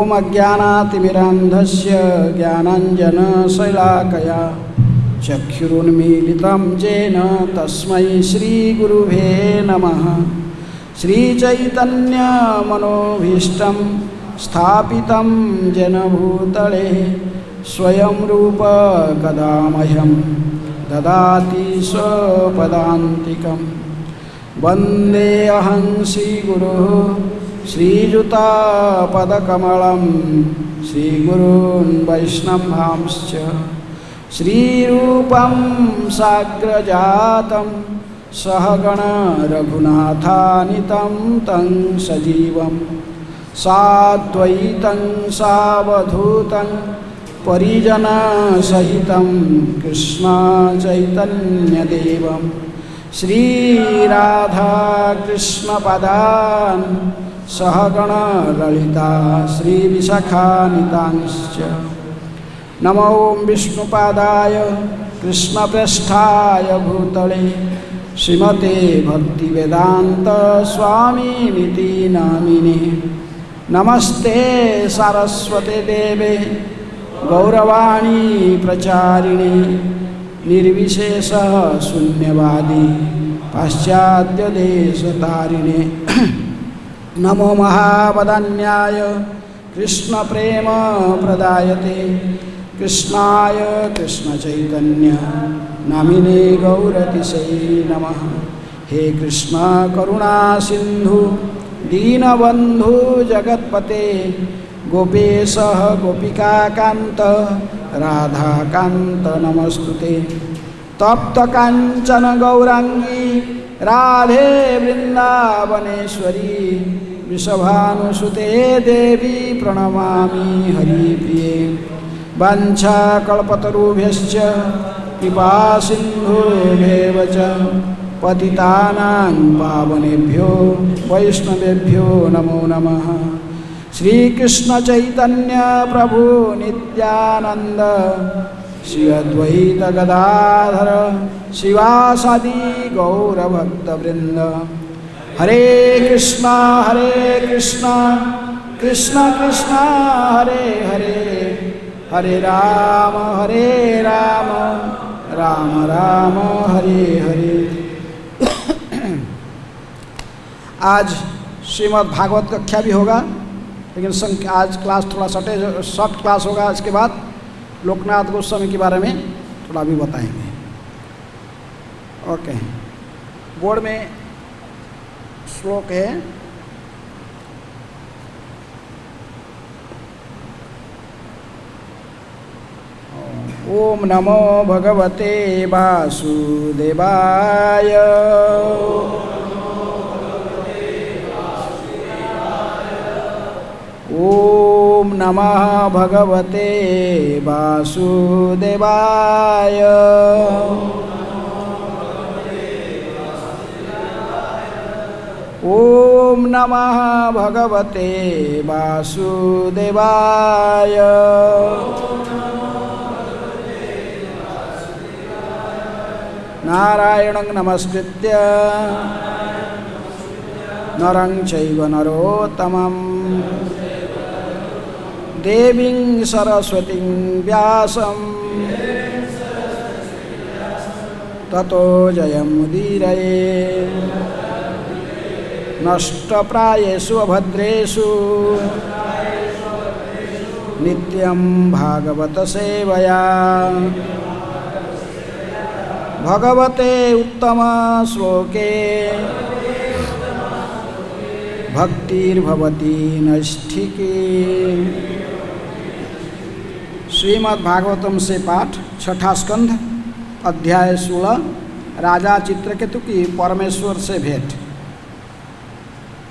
ॐ अज्ञानातिमिरान्धस्य ज्ञानाञ्जनशलाकया चक्षुरुन्मीलितं येन तस्मै श्रीगुरुवे नमः। श्रीचैतन्यमनोभीष्टं स्थापितं जनभूतले स्वयं रूप कदा मह्यं ददाति स्वपदान्तिकं। वन्देऽहं श्रीगुरुः श्रीयुतापदकमलं श्रीगुरून् वैष्णवांश्च। श्रीरूपं साग्रजातं सहगण रघुनाथान्वितं तं सजीवं साद्वैतं सावधूतं परिजनसहितं कृष्ण चैतन्यदेवं श्रीराधाकृष्णपदान् सहगण ललिता श्रीविशाखान्वितांश्च। नमो विष्णुपादाय कृष्णप्रेष्ठाय भूतले श्रीमते भक्तिवेदांत स्वामिनिति नामिने। नमस्ते सारस्वते देवे गौरवाणी प्रचारिणे निर्विशेष शून्यवादी पाश्चात्य देशतारिणे। नमो महावदान्याय कृष्ण प्रेम प्रदायते कृष्णाय कृष्ण चैतन्य नामिने गौरतिशये नमः। हे कृष्ण करुणा सिंधु दीनबंधु जगत्पते गोपेश गोपिकाकांत राधाकांत नमस्तुते। तप्त कांचन गौरांगी राधे वृंदावनेश्वरी वृषभानुसुते देवी प्रणमामि हरिप्रिये। वाञ्छाकल्पतरुभ्यश्च कृपा सिन्धुभ्येव च पतितानां पावनेभ्यो वैष्णवेभ्यो नमो नमः। श्रीकृष्ण चैतन्य प्रभु नित्यानंद श्री अद्वैत गदाधर शिवासादि गौरभक्तवृंद। हरे कृष्ण कृष्ण कृष्ण हरे हरे हरे राम राम राम हरे हरे। आज श्रीमद् भागवत कक्षा भी होगा, लेकिन आज क्लास थोड़ा शॉर्ट क्लास होगा। इसके बाद लोकनाथ गोस्वामी के बारे में थोड़ा भी बताएंगे। ओके, बोर्ड में श्लोक है। ओम नमो भगवते वासुदेवाय। ओम नमः भगवते वासुदेवाय। ओम नमः भगवते वासुदेवाय। नारायणं नमस्कृत्य नरं चैव नरोत्तमं देवीं सरस्वतीं व्यासं ततो जयमुदीरये। नष्टप्रायेषु अभद्रेषु नित्यं भागवत सेवया भगवते उत्तम श्लोके भक्तिर्भवति नैष्ठिकी। श्रीमद् भागवतम से पाठ, छठा स्कंध, अध्याय 16, राजा चित्रकेतु की परमेश्वर से भेंट।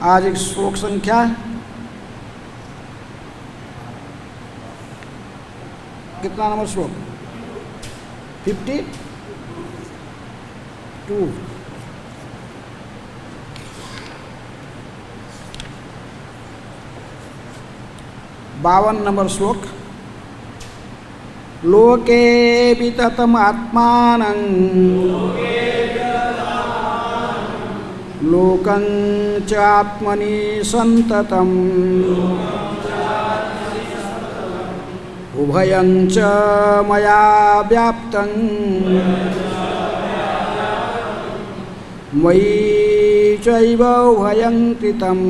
आज एक श्लोक संख्या कितना नंबर श्लोक? 52। 52 नंबर श्लोक। लोके विततम आत्मानं लोकं च आत्मनि संततम् उभयं च मया व्याप्तं मयि चैव उभयं कृतं।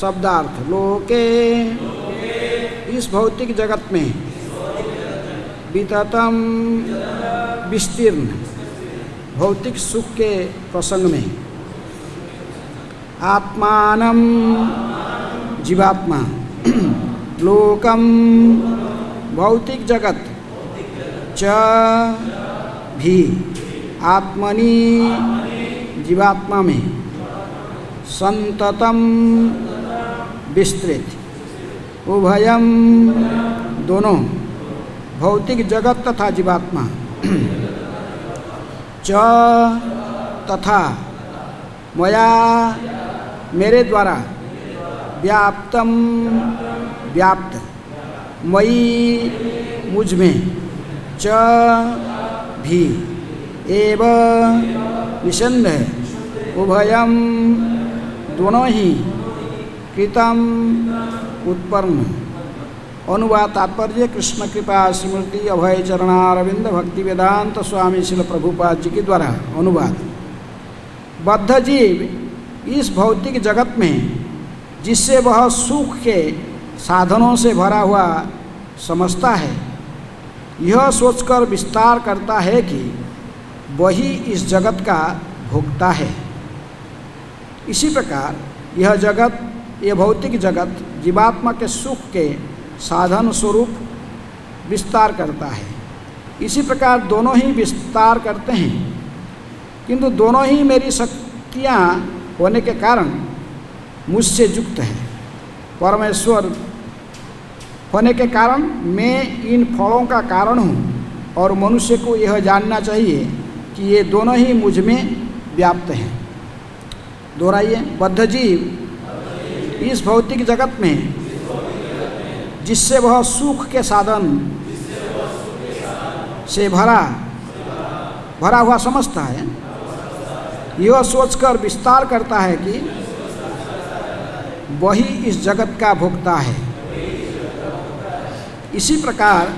शब्दार्थ: लोके, इस भौतिक जगत में, विततम, विस्तीर्ण, भौतिक सुख के प्रसंग में, आत्मानं, जीवात्मा, लोकम, भौतिक जगत, च, भी, आत्मनि, जीवात्मा में, संततम, विस्तृत, उभयम, दोनों, भौतिक जगत तथा जीवात्मा, च, तथा, मया, मेरे द्वारा, व्याप्तम, व्याप्त, मयि, मुझ में, च, भी, एव, निसंदेह, उभयम, दोनों ही, कृतम, उत्पन्न। अनुवाद तात्पर्य: कृष्ण कृपा स्मृति अभय चरणारविंद भक्ति वेदांत स्वामी श्रील प्रभुपाद जी के द्वारा अनुवाद। बद्ध जीव इस भौतिक जगत में जिससे वह सुख के साधनों से भरा हुआ समझता है, यह सोचकर विस्तार करता है कि वही इस जगत का भोक्ता है। इसी प्रकार यह भौतिक जगत जीवात्मा के सुख के साधन स्वरूप विस्तार करता है। इसी प्रकार दोनों ही विस्तार करते हैं, किंतु दोनों ही मेरी शक्तियाँ होने के कारण मुझसे युक्त है। परमेश्वर होने के कारण मैं इन फलों का कारण हूँ और मनुष्य को यह जानना चाहिए कि ये दोनों ही मुझ में व्याप्त हैं। दोहराइए। बद्ध जीव इस भौतिक जगत में जिससे वह सुख के साधन से भरा हुआ समझता है, यह सोचकर विस्तार करता है कि वही इस जगत का भोक्ता है। इसी प्रकार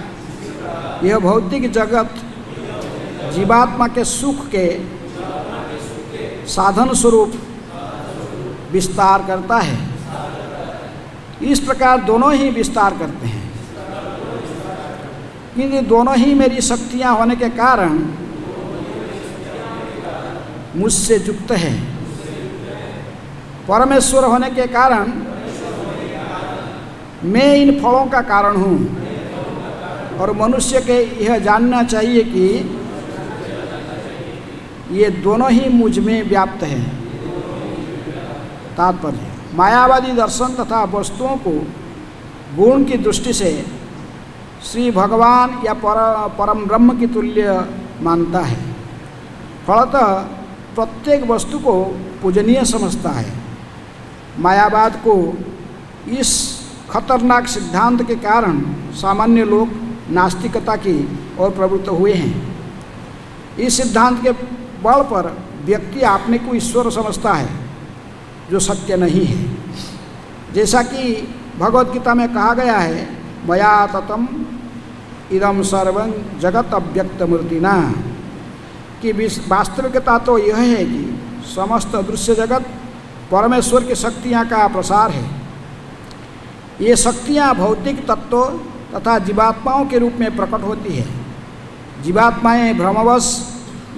यह भौतिक जगत जीवात्मा के सुख के साधन स्वरूप विस्तार करता है। इस प्रकार दोनों ही विस्तार करते हैं, किंतु दोनों ही मेरी शक्तियाँ होने के कारण मुझसे युक्त है। परमेश्वर होने के कारण मैं इन फलों का कारण हूँ और मनुष्य के यह जानना चाहिए कि ये दोनों ही मुझ में व्याप्त हैं। तात्पर्य: मायावादी दर्शन तथा वस्तुओं को गुण की दृष्टि से श्री भगवान या परम ब्रह्म की तुल्य मानता है। फलतः प्रत्येक वस्तु को पूजनीय समझता है। मायावाद को इस खतरनाक सिद्धांत के कारण सामान्य लोग नास्तिकता की ओर प्रवृत्त हुए हैं। इस सिद्धांत के बल पर व्यक्ति अपने को ईश्वर समझता है, जो सत्य नहीं है। जैसा कि भगवद गीता में कहा गया है, मया ततम इदम सर्वं जगत अव्यक्त मूर्तिना, कि वास्तविकता तो यह है कि समस्त दृश्य जगत परमेश्वर की शक्तियाँ का प्रसार है। ये शक्तियाँ भौतिक तत्वों तथा जीवात्माओं के रूप में प्रकट होती है। जीवात्माएं भ्रमवश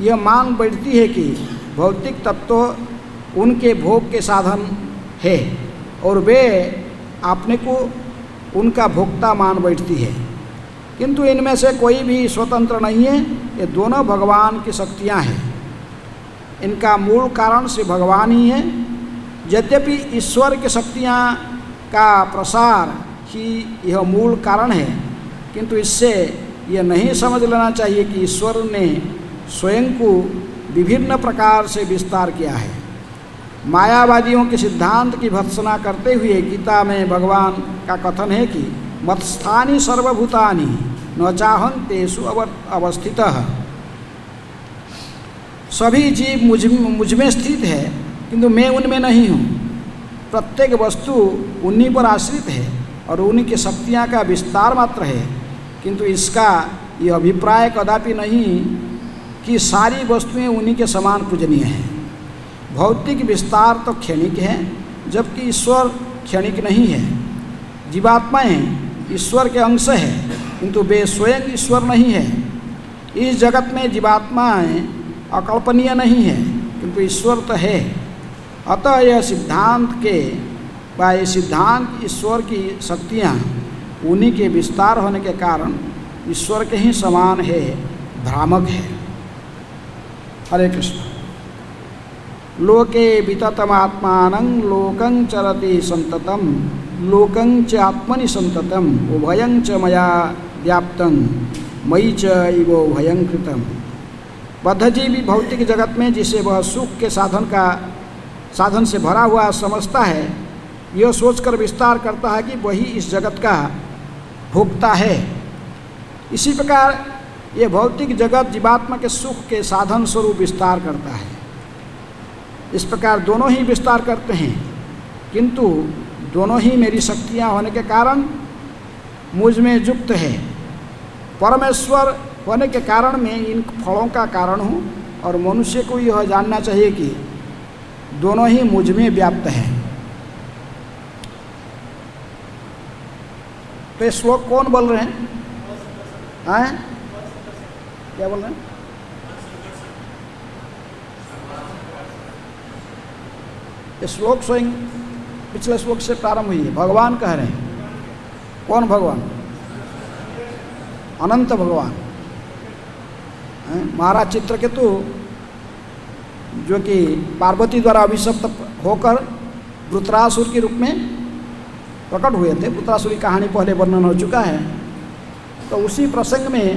यह मान बैठती है कि भौतिक तत्व उनके भोग के साधन है और वे अपने को उनका भोक्ता मान बैठती है, किंतु इनमें से कोई भी स्वतंत्र नहीं है। ये दोनों भगवान की शक्तियाँ हैं। इनका मूल कारण से भगवान ही है। यद्यपि ईश्वर की शक्तियाँ का प्रसार ही यह मूल कारण है, किंतु इससे यह नहीं समझ लेना चाहिए कि ईश्वर ने स्वयं को विभिन्न प्रकार से विस्तार किया है। मायावादियों के सिद्धांत की भर्त्सना करते हुए गीता में भगवान का कथन है कि मत्स्थानि सर्वभूतानि न चाहं तेषु अवस्थितः। सभी जीव मुझ में स्थित है, किंतु मैं उनमें नहीं हूँ। प्रत्येक वस्तु उन्हीं पर आश्रित है और उन्हीं की शक्तियाँ का विस्तार मात्र है, किंतु इसका ये अभिप्राय कदापि नहीं कि सारी वस्तुएं उन्हीं के समान पूजनीय हैं। भौतिक विस्तार तो क्षणिक है, जबकि ईश्वर क्षणिक नहीं है। जीवात्माएं ईश्वर के अंश है, किंतु वे स्वयं ईश्वर नहीं है। इस जगत में जीवात्माएं अकल्पनीय नहीं है, किंतु ईश्वर तो है। अतः यह सिद्धांत ईश्वर की शक्तियाँ उन्हीं के विस्तार होने के कारण ईश्वर के ही समान है, भ्रामक है। हरे कृष्ण। लोके विततमात्मानं लोकं चरति संततम लोकं च आत्मनि संततम उभयं च मया व्याप्तं मयि च इव उभयं कृतम। बद्धजीवी भौतिक जगत में जिसे वह सुख के साधन से भरा हुआ समझता है, यह सोचकर विस्तार करता है कि वही इस जगत का भोक्ता है। इसी प्रकार ये भौतिक जगत जीवात्मा के सुख के साधन स्वरूप विस्तार करता है। इस प्रकार दोनों ही विस्तार करते हैं, किंतु दोनों ही मेरी शक्तियाँ होने के कारण मुझ में युक्त है। परमेश्वर होने के कारण मैं इन फलों का कारण हूँ, और मनुष्य को यह जानना चाहिए कि दोनों ही मुझ में व्याप्त है। तो ये श्लोक कौन बोल रहे हैं? क्या बोल रहे हैं? ये श्लोक स्वयं पिछले श्लोक से प्रारंभ हुई है। भगवान कह रहे हैं। कौन भगवान? अनंत भगवान। महाराज चित्रकेतु जो कि पार्वती द्वारा अभिशप्त होकर वृत्रासुर के रूप में प्रकट हुए थे। वृत्रासुर की कहानी पहले वर्णन हो चुका है। तो उसी प्रसंग में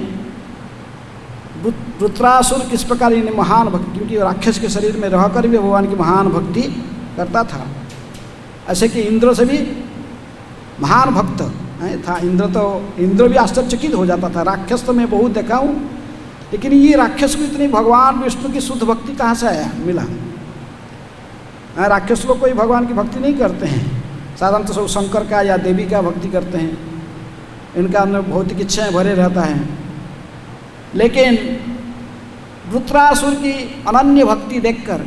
वृत्रासुर किस प्रकार इन्हें महान भक्ति, क्योंकि राक्षस के शरीर में रहकर भी भगवान की महान भक्ति करता था, ऐसे कि इंद्र से भी महान भक्त था। इंद्र भी आश्चर्यचकित हो जाता था। राक्षस तो मैं बहुत देखा हूँ, लेकिन ये राक्षस को इतनी भगवान विष्णु की शुद्ध भक्ति कहाँ से मिला? राक्षस लोग कोई भगवान की भक्ति नहीं करते हैं, साधारणतः सब शंकर का या देवी का भक्ति करते हैं। इनका अंदर भौतिक इच्छाएँ भरे रहता है। लेकिन वृत्रासुर की अनन्य भक्ति देखकर,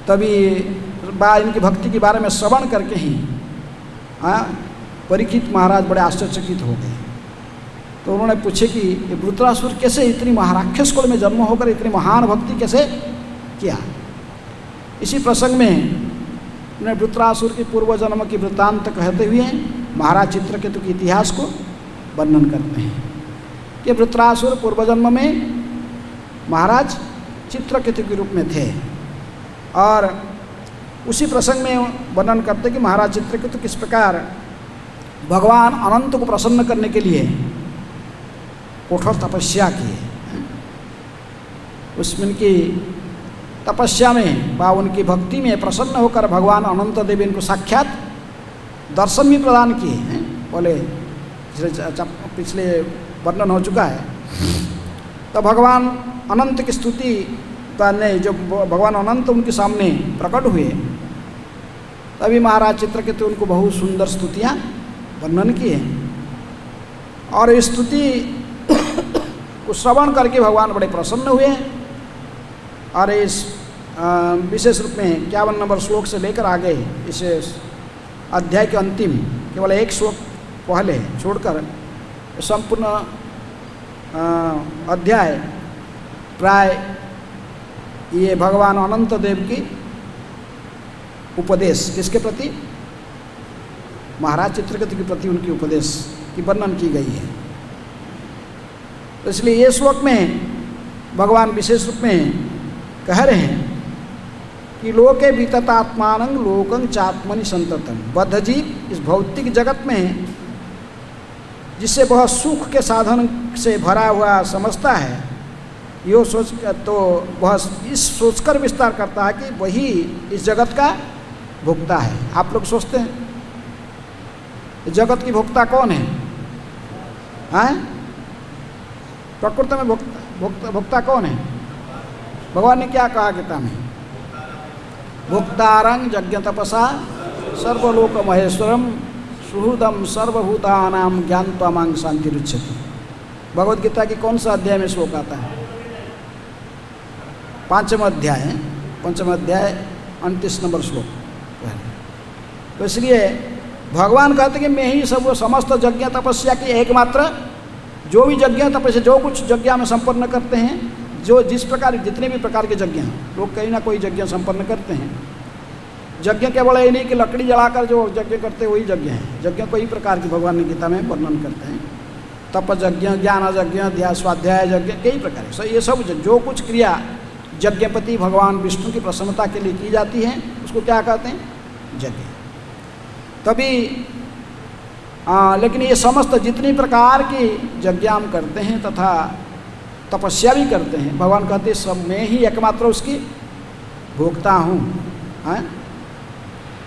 तभी इनकी भक्ति के बारे में श्रवण करके ही परीक्षित महाराज बड़े आश्चर्यचकित हो गए। तो उन्होंने पूछे कि ये वृत्रासुर कैसे इतनी राक्षस कुल में जन्म होकर इतनी महान भक्ति कैसे किया? इसी प्रसंग में उन्हें वृत्रासुर के पूर्व जन्म की वृत्तांत कहते हुए महाराज चित्रकेतु के इतिहास को वर्णन करते हैं कि वृत्रासुर पूर्व जन्म में महाराज चित्रकेतु के रूप में थे। और उसी प्रसंग में वर्णन करते कि महाराज चित्रकेतु किस प्रकार भगवान अनंत को प्रसन्न करने के लिए कठोर तपस्या किए। उसमें की तपस्या में व उनकी भक्ति में प्रसन्न होकर भगवान अनंत देव इनको साक्षात दर्शन भी प्रदान किए हैं। बोले पिछले वर्णन हो चुका है। तो भगवान अनंत की स्तुति करने जब भगवान अनंत उनके सामने प्रकट हुए, तभी महाराज चित्रकेतु उनको बहुत सुंदर स्तुतियाँ वर्णन किए। और इस स्तुति को श्रवण करके भगवान बड़े प्रसन्न हुए। और इस विशेष रूप में 51 नंबर श्लोक से लेकर आगे इस अध्याय के अंतिम केवल एक श्लोक पहले छोड़कर संपूर्ण अध्याय प्राय ये भगवान अनंत देव की उपदेश किसके प्रति? महाराज चित्रकेतु के प्रति उनकी उपदेश की वर्णन की गई है। तो इसलिए ये श्लोक में भगवान विशेष रूप में कह रहे हैं कि लोके विततात्मानं लोकं चात्मनि संततम। बद्धजीव इस भौतिक जगत में जिसे वह सुख के साधन से भरा हुआ समझता है, यो सोच तो वह इस सोचकर विस्तार करता है कि वही इस जगत का भोक्ता है। आप लोग सोचते हैं जगत की भोक्ता कौन है? प्रकृति में भोक्ता कौन है? भगवान ने क्या कहा गीता में? भोक्तारं यज्ञ तपसा सर्वलोक महेश्वरम सुहृदम सर्वभूतानां ज्ञात्वा मां शांतिरुच्यते। भगवद गीता की कौन सा अध्याय में श्लोक आता है? 5वां अध्याय, 5वां अध्याय 29 नंबर श्लोक। तो इसलिए भगवान कहते कि मैं ही सब समस्त यज्ञ तपस्या की एकमात्र, जो भी यज्ञ तपस्या जो कुछ यज्ञ में संपन्न करते हैं, जो जिस प्रकार जितने भी प्रकार के यज्ञ हैं, लोग कहीं ना कोई यज्ञ संपन्न करते हैं। यज्ञ केवल ये नहीं कि लकड़ी जलाकर जो यज्ञ करते हैं वही यज्ञ है। यज्ञ कई प्रकार की भगवान ने गीता में वर्णन करते हैं। तप यज्ञ, ज्ञान यज्ञ, ध्यान स्वाध्याय यज्ञ, कई प्रकार है। ये सब जो कुछ क्रिया यज्ञपति भगवान विष्णु की प्रसन्नता के लिए की जाती है उसको क्या कहते हैं? यज्ञ। तभी लेकिन ये समस्त जितनी प्रकार की यज्ञ हम करते हैं तथा तपस्या भी करते हैं, भगवान कहते हैं सब मैं ही एकमात्र उसकी भोक्ता हूँ।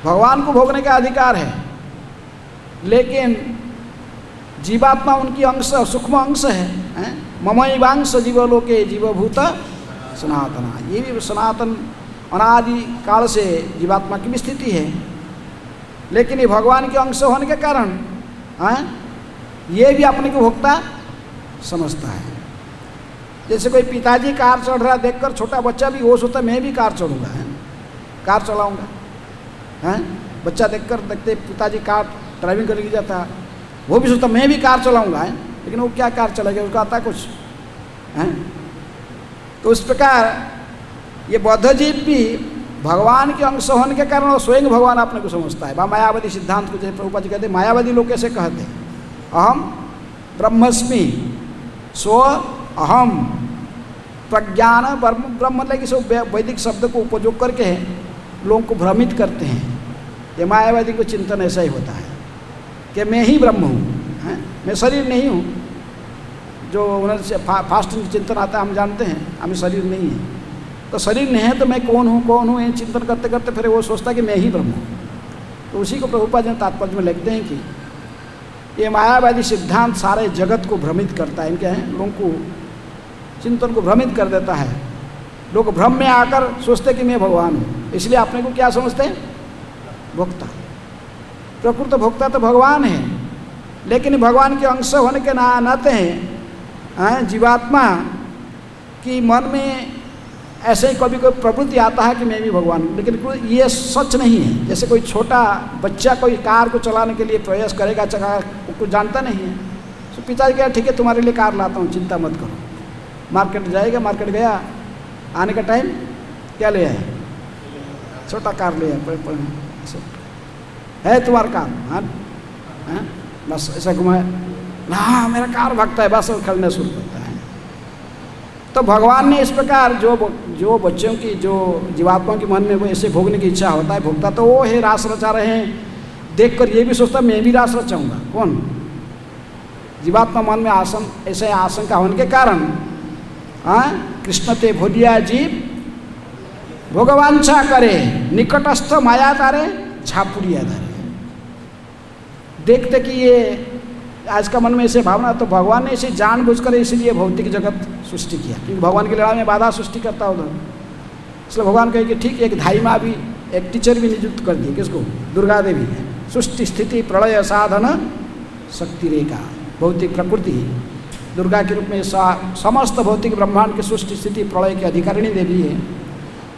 भगवान को भोगने का अधिकार है, लेकिन जीवात्मा उनकी अंश सूक्ष्म अंश है। ममैवांश जीवलोके जीवभूत सनातना, ये भी सनातन अनादि काल से जीवात्मा की भी स्थिति है। लेकिन ये भगवान के अंश होने के कारण ये भी अपने को भोक्ता समझता है। जैसे कोई पिताजी कार चढ़ रहा देखकर छोटा बच्चा भी होश होता है मैं भी कार चढ़ूँगा, कार चलाऊँगा। बच्चा देखते पिताजी कार ड्राइविंग करके जाता, वो भी सोचता मैं भी कार चलाऊँगा, लेकिन वो क्या कार चलाएगा, उसको आता कुछ है। तो इस प्रकार ये बौद्ध जीव भी भगवान के अंश होने के कारण स्वयं भगवान अपने को समझता है। मायावादी सिद्धांत को जैसे प्रभुपाद जी कहते हैं, मायावादी लोग कैसे कहते हैं? अहम ब्रह्मस्मि स्व अहम प्रज्ञान ब्रह्म, मतलब इस वैदिक शब्द को उपयोग करके लोगों को भ्रमित करते हैं। ये मायावादी को चिंतन ऐसा ही होता है कि मैं ही ब्रह्म हूँ, मैं शरीर नहीं हूँ। जो उन्हें फास्ट चिंतन आता है हम जानते हैं, हमें शरीर नहीं है, तो शरीर नहीं है तो मैं कौन हूँ ये चिंतन करते करते फिर वो सोचता है कि मैं ही ब्रह्म हूँ। तो उसी को प्रभुपाद जी तात्पर्य में लिखते हैं कि ये मायावादी सिद्धांत सारे जगत को भ्रमित करता है, इनके लोगों को चिंतन को भ्रमित कर देता है। लोग भ्रम में आकर सोचते कि मैं भगवान हूँ, इसलिए अपने को क्या समझते हैं? भोक्ता। प्रकृत भोक्ता तो भगवान है, लेकिन भगवान के अंश होने के नाते हैं जीवात्मा की मन में ऐसे ही कभी कोई प्रवृत्ति आता है कि मैं भी भगवान हूँ, लेकिन ये सच नहीं है। जैसे कोई छोटा बच्चा कोई कार को चलाने के लिए प्रयास करेगा, कुछ जानता नहीं है, तो पिताजी कहा ठीक है तुम्हारे लिए कार लाता हूँ, चिंता मत करो। मार्केट जाएगा, मार्केट गया, आने का टाइम क्या ले आया? छोटा कार ले आया, है तुम्हारा कार? हाँ बस ऐसा घुमाए, हाँ मेरा कार भागता है, बस खरीदना शुरू करता है। तो भगवान ने इस प्रकार जो बच्चों की जो जीवात्माओं के मन में वो ऐसे भोगने की इच्छा होता है, भोगता तो वो है, रास रचा रहे हैं, देखकर ये भी सोचता मैं भी रास रचाऊंगा। कौन? जीवात्मा मन में ऐसे आशंका होने के कारण कृष्ण ते भोलिया जीव भोगवांछा करे, निकटस्थ माया तारे झापुरिया धारे। देखते कि ये आज का मन में ऐसे भावना, तो भगवान ने इसे जानबूझकर इसलिए भौतिक जगत सृष्टि किया, क्योंकि भगवान की लड़ाई में बाधा सृष्टि करता उधर। इसलिए भगवान कहे कि ठीक एक धाइमा भी, एक टीचर भी नियुक्त कर दिए, किसको? दुर्गा देवी। सृष्टि स्थिति प्रलय साधन शक्ति रेखा, भौतिक प्रकृति दुर्गा के रूप में समस्त भौतिक ब्रह्मांड की सृष्टि स्थिति प्रलय की अधिकारिणी देवी है।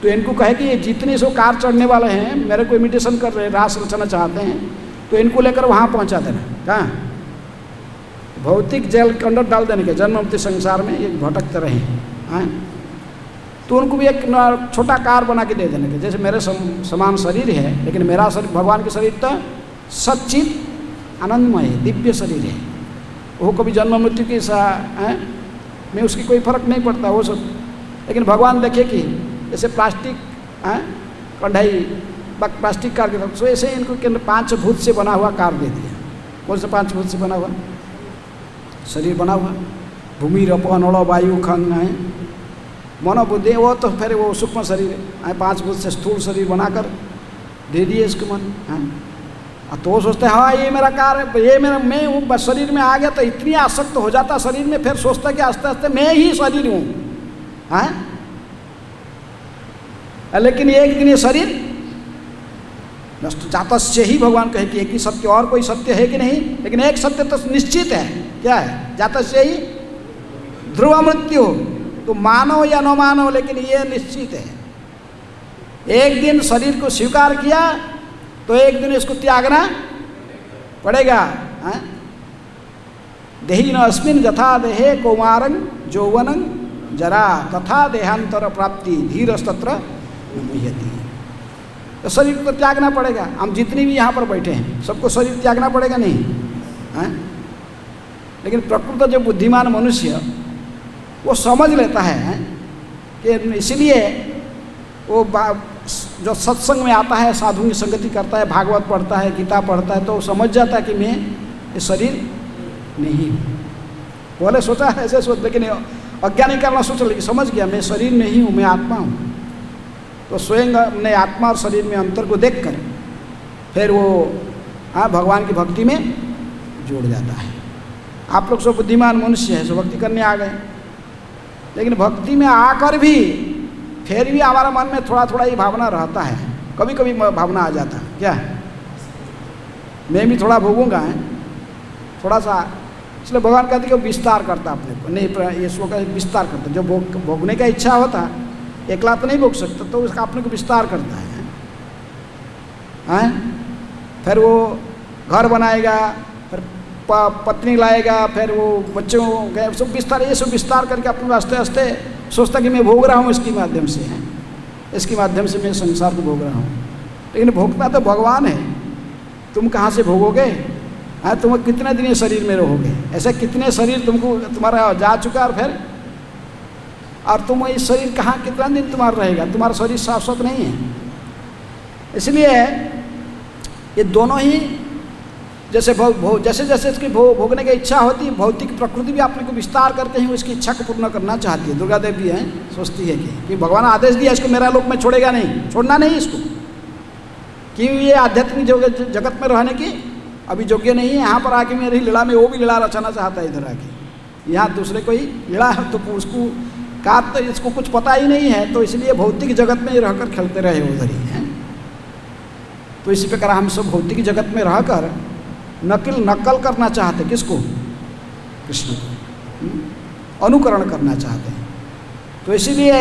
तो इनको कहे कि ये जितने सो कार चढ़ने वाले हैं, मेरे को इमिटेशन कर रहे हैं, रास रचना चाहते हैं, तो इनको लेकर वहाँ पहुँचा देना। कहाँ? भौतिक जेल के अंदर डाल देने के, जन्म मृत्यु संसार में ये भटकते रहे हैं। तो उनको भी एक छोटा कार बना के दे देने के, जैसे मेरे समान शरीर है, लेकिन मेरा शरीर, भगवान के शरीर तो सच्चित आनंदमय है, दिव्य शरीर है। वो कभी जन्म मृत्यु की में उसकी कोई फर्क नहीं पड़ता वो सब। लेकिन भगवान देखे कि जैसे प्लास्टिक कढ़ाई प्लास्टिक कार के साथ, सो ऐसे इनको केंद्र 5 भूत से बना हुआ कार दे दिया। कौन से 5 भूत से बना हुआ शरीर बना हुआ? भूमि रपो नल वायु खंग है, मनोबुद्धि, वो तो फिर वो सूक्ष्म शरीर है। 5 भूत से स्थूल शरीर बनाकर दे दिए इसको मन। तो सोचते हैं हाँ ये मेरा कार है, ये मेरा मैं हूँ, बस शरीर में आ गया तो इतनी आसक्त हो जाता शरीर में, फिर सोचता कि आस्ते आस्ते मैं ही शरीर हूँ। लेकिन एक दिन ये शरीर नष्ट जातस्य ही भगवान कहे कि एक ही सत्य, और कोई सत्य है कि नहीं, लेकिन एक सत्य तो निश्चित है। क्या है? जातस्य ही ध्रुव मृत्यु। तो मानो या न मानो, लेकिन ये निश्चित है, एक दिन शरीर को स्वीकार किया तो एक दिन इसको त्यागना पड़ेगा। देहि न अस्मिन् यथा देहे कौमारं यौवनं जरा तथा देहांतर प्राप्ति धीरस्तत्र न मुह्यति। तो शरीर को तो त्यागना पड़ेगा। हम जितनी भी यहाँ पर बैठे हैं सबको शरीर त्यागना पड़ेगा नहीं है? लेकिन प्रकृत जो बुद्धिमान मनुष्य वो समझ लेता है कि इसलिए वो जो सत्संग में आता है, साधु की संगति करता है, भागवत पढ़ता है, गीता पढ़ता है, तो वो समझ जाता है कि मैं ये शरीर नहीं हूँ। पहले सोचा ऐसे सोच, लेकिन अज्ञानी करना सोच, लेकिन समझ गया मैं शरीर नहीं हूँ, मैं आत्मा हूँ। तो स्वयं अपने आत्मा और शरीर में अंतर को देखकर फिर वो भगवान की भक्ति में जुड़ जाता है। आप लोग सब बुद्धिमान मनुष्य है, सब भक्ति करने आ गए, लेकिन भक्ति में आकर भी फिर भी हमारा मन में थोड़ा थोड़ा ये भावना रहता है, कभी कभी भावना आ जाता है क्या मैं भी थोड़ा भोगूंगा है, थोड़ा सा। इसलिए भगवान कहते कि वो विस्तार करता अपने को, नहीं ये इसको कहते विस्तार करता। जो भोगने का इच्छा होता एकला तो नहीं भोग सकता, तो उसका अपने को विस्तार करता है। फिर वो घर बनाएगा, फिर पत्नी लाएगा, फिर वो बच्चों गए, सब विस्तार, ये सब विस्तार करके अपने आस्ते आस्ते सोचता कि मैं भोग रहा हूँ इसके माध्यम से है, इसके माध्यम से मैं संसार को भोग रहा हूँ। लेकिन भोगता तो भगवान है, तुम कहाँ से भोगोगे? तुम कितने दिन शरीर में रहोगे? ऐसे कितने शरीर तुमको तुम्हारा जा चुका, और तुम इस शरीर कहाँ कितना दिन तुम्हारा रहेगा? तुम्हारा शरीर शाश्वत नहीं है। इसलिए ये दोनों ही जैसे जैसे जैसे इसकी भोगने की इच्छा होती है, भौतिक प्रकृति भी अपने को विस्तार करते हैं, उसकी इच्छा को पूर्ण करना चाहती है। दुर्गा देवी है, सोचती है कि भगवान आदेश दिया इसको मेरा लोक में छोड़ेगा नहीं, छोड़ना नहीं इसको, कि ये आध्यात्मिक जगत में रहने की अभी योग्य नहीं है। यहाँ पर आके मेरी लीला में वो भी लीला रचाना चाहता है, इधर आके यहाँ दूसरे को ही लीला है, तो उसको का तो इसको कुछ पता ही नहीं है, तो इसलिए भौतिक जगत में रहकर खेलते रहे उधर ही हैं। तो इसी प्रकार हम सब भौतिक जगत में रहकर नकल करना चाहते, किसको? कृष्ण को अनुकरण करना चाहते हैं। तो इसीलिए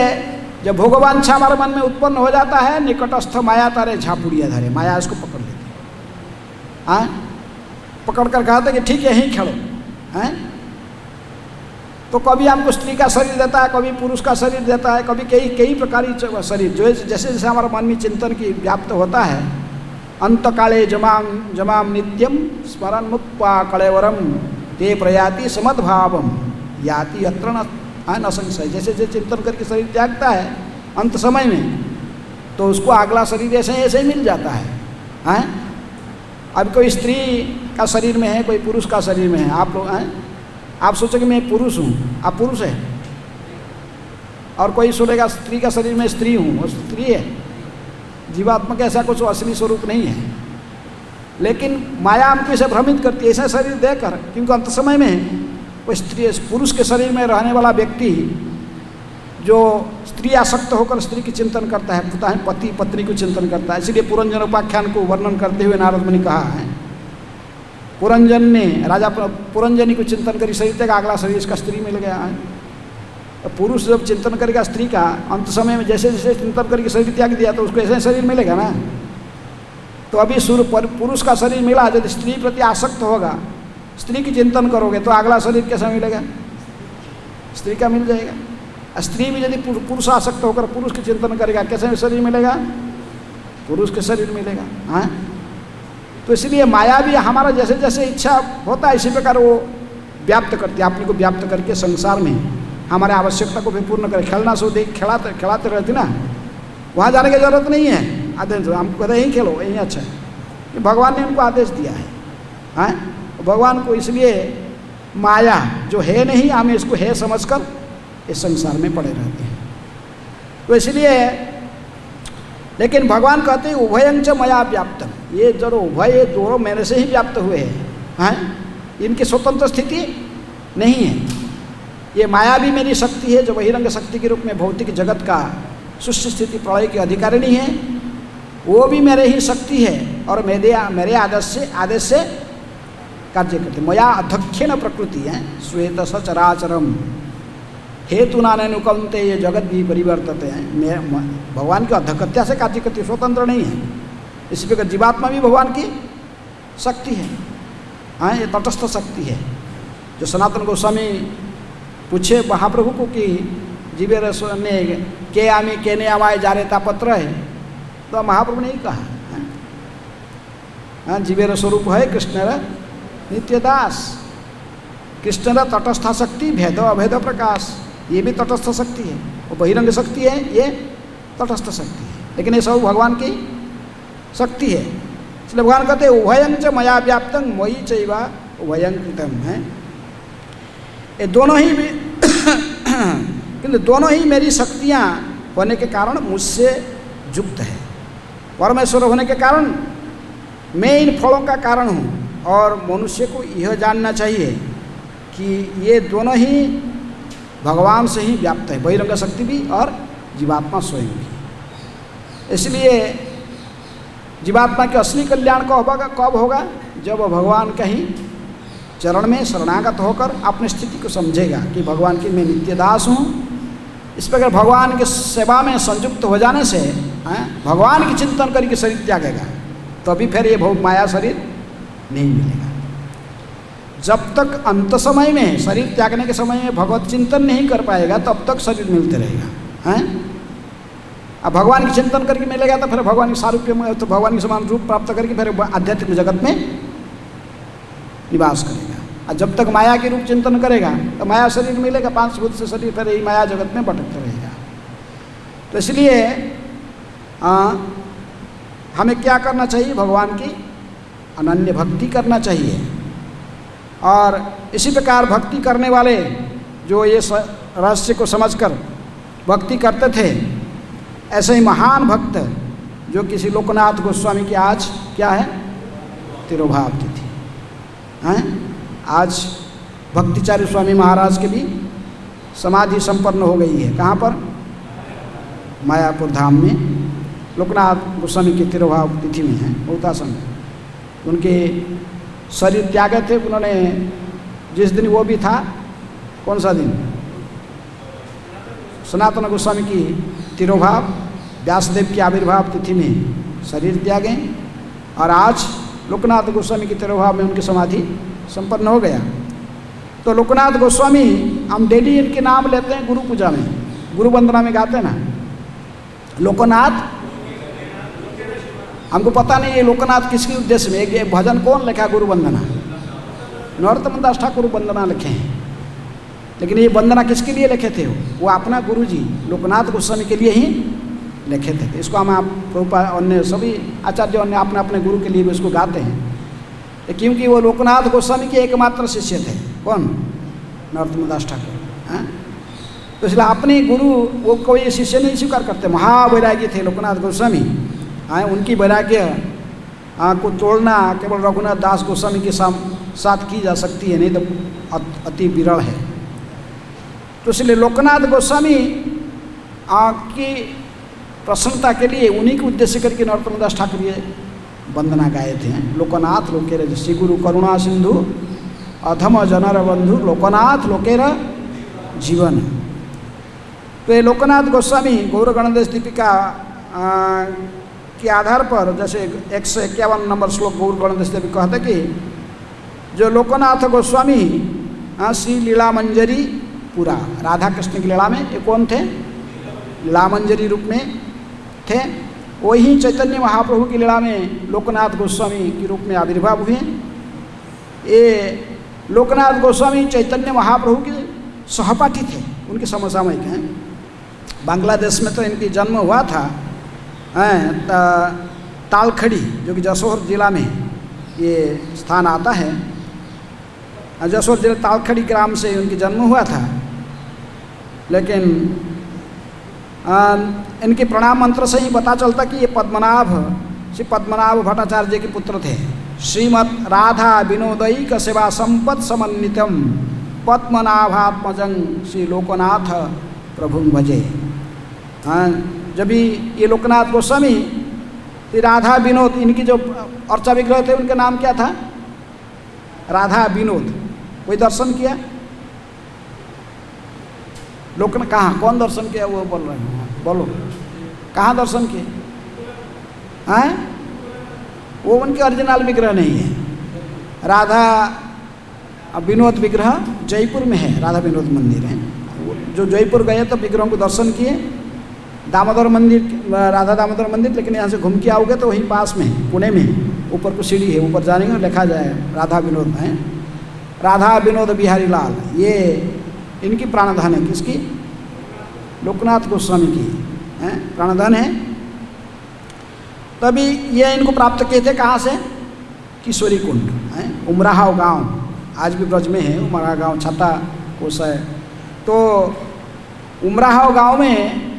जब भोगवांछा हमारे मन में उत्पन्न हो जाता है, निकटस्थ माया तारे झापुड़िया धरे, माया इसको पकड़ लेती है। पकड़ कर कहते कि ठीक है यहीं खेलो हैं। तो कभी हमको स्त्री का शरीर देता है, कभी पुरुष का शरीर देता है, कभी कई प्रकार के शरीर, जो जैसे जैसे हमारे मन में चिंतन की व्याप्त होता है। अंतकाले जमाम नित्यम स्मरण मुक्त्वा कलेवरम ते प्रयाति समद्भावम याति अत्र न संशय। जैसे जैसे चिंतन करके शरीर त्यागता है अंत समय में, तो उसको अगला शरीर ऐसे ही मिल जाता है। अब कोई स्त्री का शरीर में है, कोई पुरुष का शरीर में है। आप लोग आप सोचो कि मैं पुरुष हूँ, आप पुरुष है, और कोई सोचेगा स्त्री का शरीर में स्त्री हूँ, वो स्त्री है। जीवात्मा का ऐसा कुछ असली स्वरूप नहीं है, लेकिन माया हमको इसे भ्रमित करती है ऐसा शरीर देकर, क्योंकि अंत समय में वो स्त्री पुरुष के शरीर में रहने वाला व्यक्ति जो स्त्री आसक्त होकर स्त्री की चिंतन करता है, पति पत्नी को चिंतन करता है। इसलिए पुरंजन उपाख्यान को वर्णन करते हुए नारद मुनि कहा है, पुरंजन ने राजा पुरंजनी को चिंतन करी शरीर तक, अगला शरीर इसका स्त्री मिल गया है। तो पुरुष जब चिंतन करेगा स्त्री का, अंत समय में जैसे जैसे चिंतन करके शरीर त्याग दिया तो उसको ऐसे शरीर मिलेगा ना। तो अभी पुरुष का शरीर मिला, यदि स्त्री प्रति आसक्त होगा, स्त्री की चिंतन करोगे तो अगला शरीर कैसा मिलेगा? स्त्री का मिल जाएगा। स्त्री भी यदि पुरुष आसक्त होकर पुरुष की चिंतन करेगा, कैसे शरीर मिलेगा? पुरुष के शरीर मिलेगा। हाँ, तो इसलिए माया भी हमारा जैसे जैसे इच्छा होता है इसी प्रकार वो व्याप्त करती है, अपने को व्याप्त करके संसार में हमारे आवश्यकता को भी पूर्ण करे। खेलना सो देख खिलाते रहती ना, वहाँ जाने की जरूरत नहीं है। आदेश हमको कहते यहीं खेलो, यहीं अच्छा है, कि भगवान ने उनको आदेश दिया है। हाँ, भगवान को इसलिए माया जो है नहीं, हमें इसको है समझकर इस संसार में पड़े रहते हैं। तो इसलिए लेकिन भगवान कहते हैं उभयंच मया व्याप्तम, ये जो उभय ये दोनों मेरे से ही व्याप्त हुए हैं। हाँ, इनकी स्वतंत्र स्थिति नहीं है। ये माया भी मेरी शक्ति है, जो बहिरंग शक्ति के रूप में भौतिक जगत का सुष्ट स्थिति प्रलय की अधिकारिणी है, वो भी मेरे ही शक्ति है और मेरे आदेश से कार्य करते। मया अध्यक्षेण प्रकृति है श्वेत सचराचरम हेतु नानुकंते ये जगत भी परिवर्तते हैं। भगवान की अध्यक्षता से कार्य करती, स्वतंत्र नहीं है। इसी प्रकार जीवात्मा भी भगवान की शक्ति है। हाँ, ये तटस्थ शक्ति है। जो सनातन गोस्वामी पूछे महाप्रभु को कि जीवे ने के आमी के ने आमाय जारे तापत्र है, तो महाप्रभु ने ही कहा। हाँ, जीवेर स्वरूप है कृष्ण नित्यदास। कृष्ण तटस्थ शक्ति भेद अभेद प्रकाश, ये भी तटस्थ शक्ति है। वो बहिरंग शक्ति है, ये तटस्थ शक्ति है, लेकिन ये सब भगवान की शक्ति है। इसलिए भगवान कहते हैं उभयं च मया व्याप्तं मयि चैव उभयं कृतं है। ये दोनों ही किंतु दोनों ही मेरी शक्तियाँ होने के कारण मुझसे युक्त है। परमेश्वर होने के कारण मैं इन फलों का कारण हूँ। और मनुष्य को यह जानना चाहिए कि ये दोनों ही भगवान से ही व्याप्त है, बहिरंग शक्ति भी और जीवात्मा स्वयं भी। इसलिए जीवात्मा के असली कल्याण कब होगा? जब वह भगवान का ही चरण में शरणागत होकर अपनी स्थिति को समझेगा कि भगवान की मैं नित्यदास हूँ। इस प्रकार भगवान के सेवा में संयुक्त हो जाने से भगवान की चिंतन करके शरीर त्यागेगा, तभी फिर ये भोग माया शरीर नहीं मिलेगा। जब तक अंत समय में शरीर त्यागने के समय में भगवत चिंतन नहीं कर पाएगा, तब तक शरीर मिलते रहेगा। हैं, अब भगवान की चिंतन करके मिलेगा तो फिर भगवान की सारूप्य में, तो भगवान के समान रूप प्राप्त करके फिर आध्यात्मिक जगत में निवास करेगा। और जब तक माया के रूप चिंतन करेगा तो माया शरीर मिलेगा, 5 भूत से शरीर, फिर यही माया जगत में भटकता रहेगा। तो इसलिए हमें क्या करना चाहिए? भगवान की अनन्य भक्ति करना चाहिए। और इसी प्रकार भक्ति करने वाले जो ये रहस्य को समझकर भक्ति करते थे, ऐसे ही महान भक्त जो किसी लोकनाथ गोस्वामी की आज क्या है? तिरोभाव तिथि हैं। आज भक्तिचार्य स्वामी महाराज के भी समाधि संपन्न हो गई है। कहाँ पर? मायापुर धाम में लोकनाथ गोस्वामी की तिरोभाव तिथि में है, बहुतासन में। उनके शरीर त्यागे थे उन्होंने जिस दिन, वो भी था कौन सा दिन? सनातन गोस्वामी की तिरोभाव, व्यासदेव की आविर्भाव तिथि में शरीर त्यागे। और आज लोकनाथ गोस्वामी की तिरोभाव में उनकी समाधि संपन्न हो गया। तो लोकनाथ गोस्वामी हम डेली इनके नाम लेते हैं गुरु पूजा में, गुरु वंदना में गाते हैं ना, लोकनाथ। हमको पता नहीं ये लोकनाथ किसके उद्देश्य में, एक भजन कौन लिखा? गुरु वंदना, नरोत्तम दास ठाकुर वंदना लिखे हैं। लेकिन ये वंदना किसके लिए लिखे थे? वो अपना गुरु जी लोकनाथ गोस्वामी के लिए ही लिखे थे। इसको हम आप अन्य सभी आचार्यों ने अपने अपने गुरु के लिए भी इसको गाते हैं, क्योंकि वो लोकनाथ गोस्वामी के एकमात्र शिष्य थे। कौन? नरोत्तम दास ठाकुर। तो इसलिए अपने गुरु वो कोई शिष्य नहीं स्वीकार करते। महावैरागी थे लोकनाथ गोस्वामी। उनकी वैराग्य को तोड़ना केवल रघुनाथ दास गोस्वामी के साथ की जा सकती है, नहीं तो अति विरल है। तो इसलिए लोकनाथ गोस्वामी की प्रसन्नता के लिए उन्हीं के उद्देश्य करके नरोत्तम दास ठाकुर ये वंदना गाए थे। लोकनाथ लोकेर श्री गुरु करुणा सिंधु अधम जनर बंधु लोकनाथ लोकेर जीवन। तो ये लोकनाथ गोस्वामी गौर गणदेश दीपिका के आधार पर, जैसे 151 नंबर श्लोक गौर गणदेश दीपिका कहते कि जो लोकनाथ गोस्वामी श्री लीला मंजरी पूरा राधा कृष्ण की लीला में ये कौन थे? लीला मंजरी रूप में थे। वही चैतन्य महाप्रभु की लीला में लोकनाथ गोस्वामी के रूप में आविर्भाव हुए। ये लोकनाथ गोस्वामी चैतन्य महाप्रभु के सहपाठी थे, उनके समसामयिक हैं। बांग्लादेश में तो इनकी जन्म हुआ था तालखड़ी, जो कि जसोर जिला में ये स्थान आता है। जसोर जिला तालखड़ी ग्राम से उनकी जन्म हुआ था। लेकिन इनके प्रणाम मंत्र से ही पता चलता कि ये श्री पद्मनाभ भट्टाचार्य जी के पुत्र थे। श्रीमद राधा विनोदयिक सेवा संपत् समन्वितम पद्मनाभात्मजं श्री लोकनाथ प्रभु भजे। जब भी ये लोकनाथ गोस्वामी तो राधा विनोद, इनकी जो अर्चा विग्रह थे उनका नाम क्या था? राधा विनोद। कोई दर्शन किया? लोक ने कहाँ, कौन दर्शन किया वो बोल रहे हैं, बोलो कहाँ दर्शन किए? हैं? वो उनके ओरिजिनल विग्रह नहीं है। राधा विनोद विग्रह जयपुर में है, राधा विनोद मंदिर है। जो जयपुर गए तो विग्रहों को दर्शन किए। दामोदर मंदिर, राधा दामोदर मंदिर, लेकिन यहाँ से घूम के आओगे तो वहीं पास में है, पुणे में, ऊपर को सीढ़ी है, ऊपर जाने में लिखा जाए राधा विनोद है। राधा विनोद बिहारी लाल, ये इनकी प्राणधन है। किसकी? लोकनाथ गोस्वामी की है, प्राणधन है। तभी ये इनको प्राप्त किए थे कहाँ से? किशोरी कुंड है, उमराहाव गांव, आज भी ब्रज में है उमराहाव गांव, छाता कोसा है। तो उमराहाव गांव में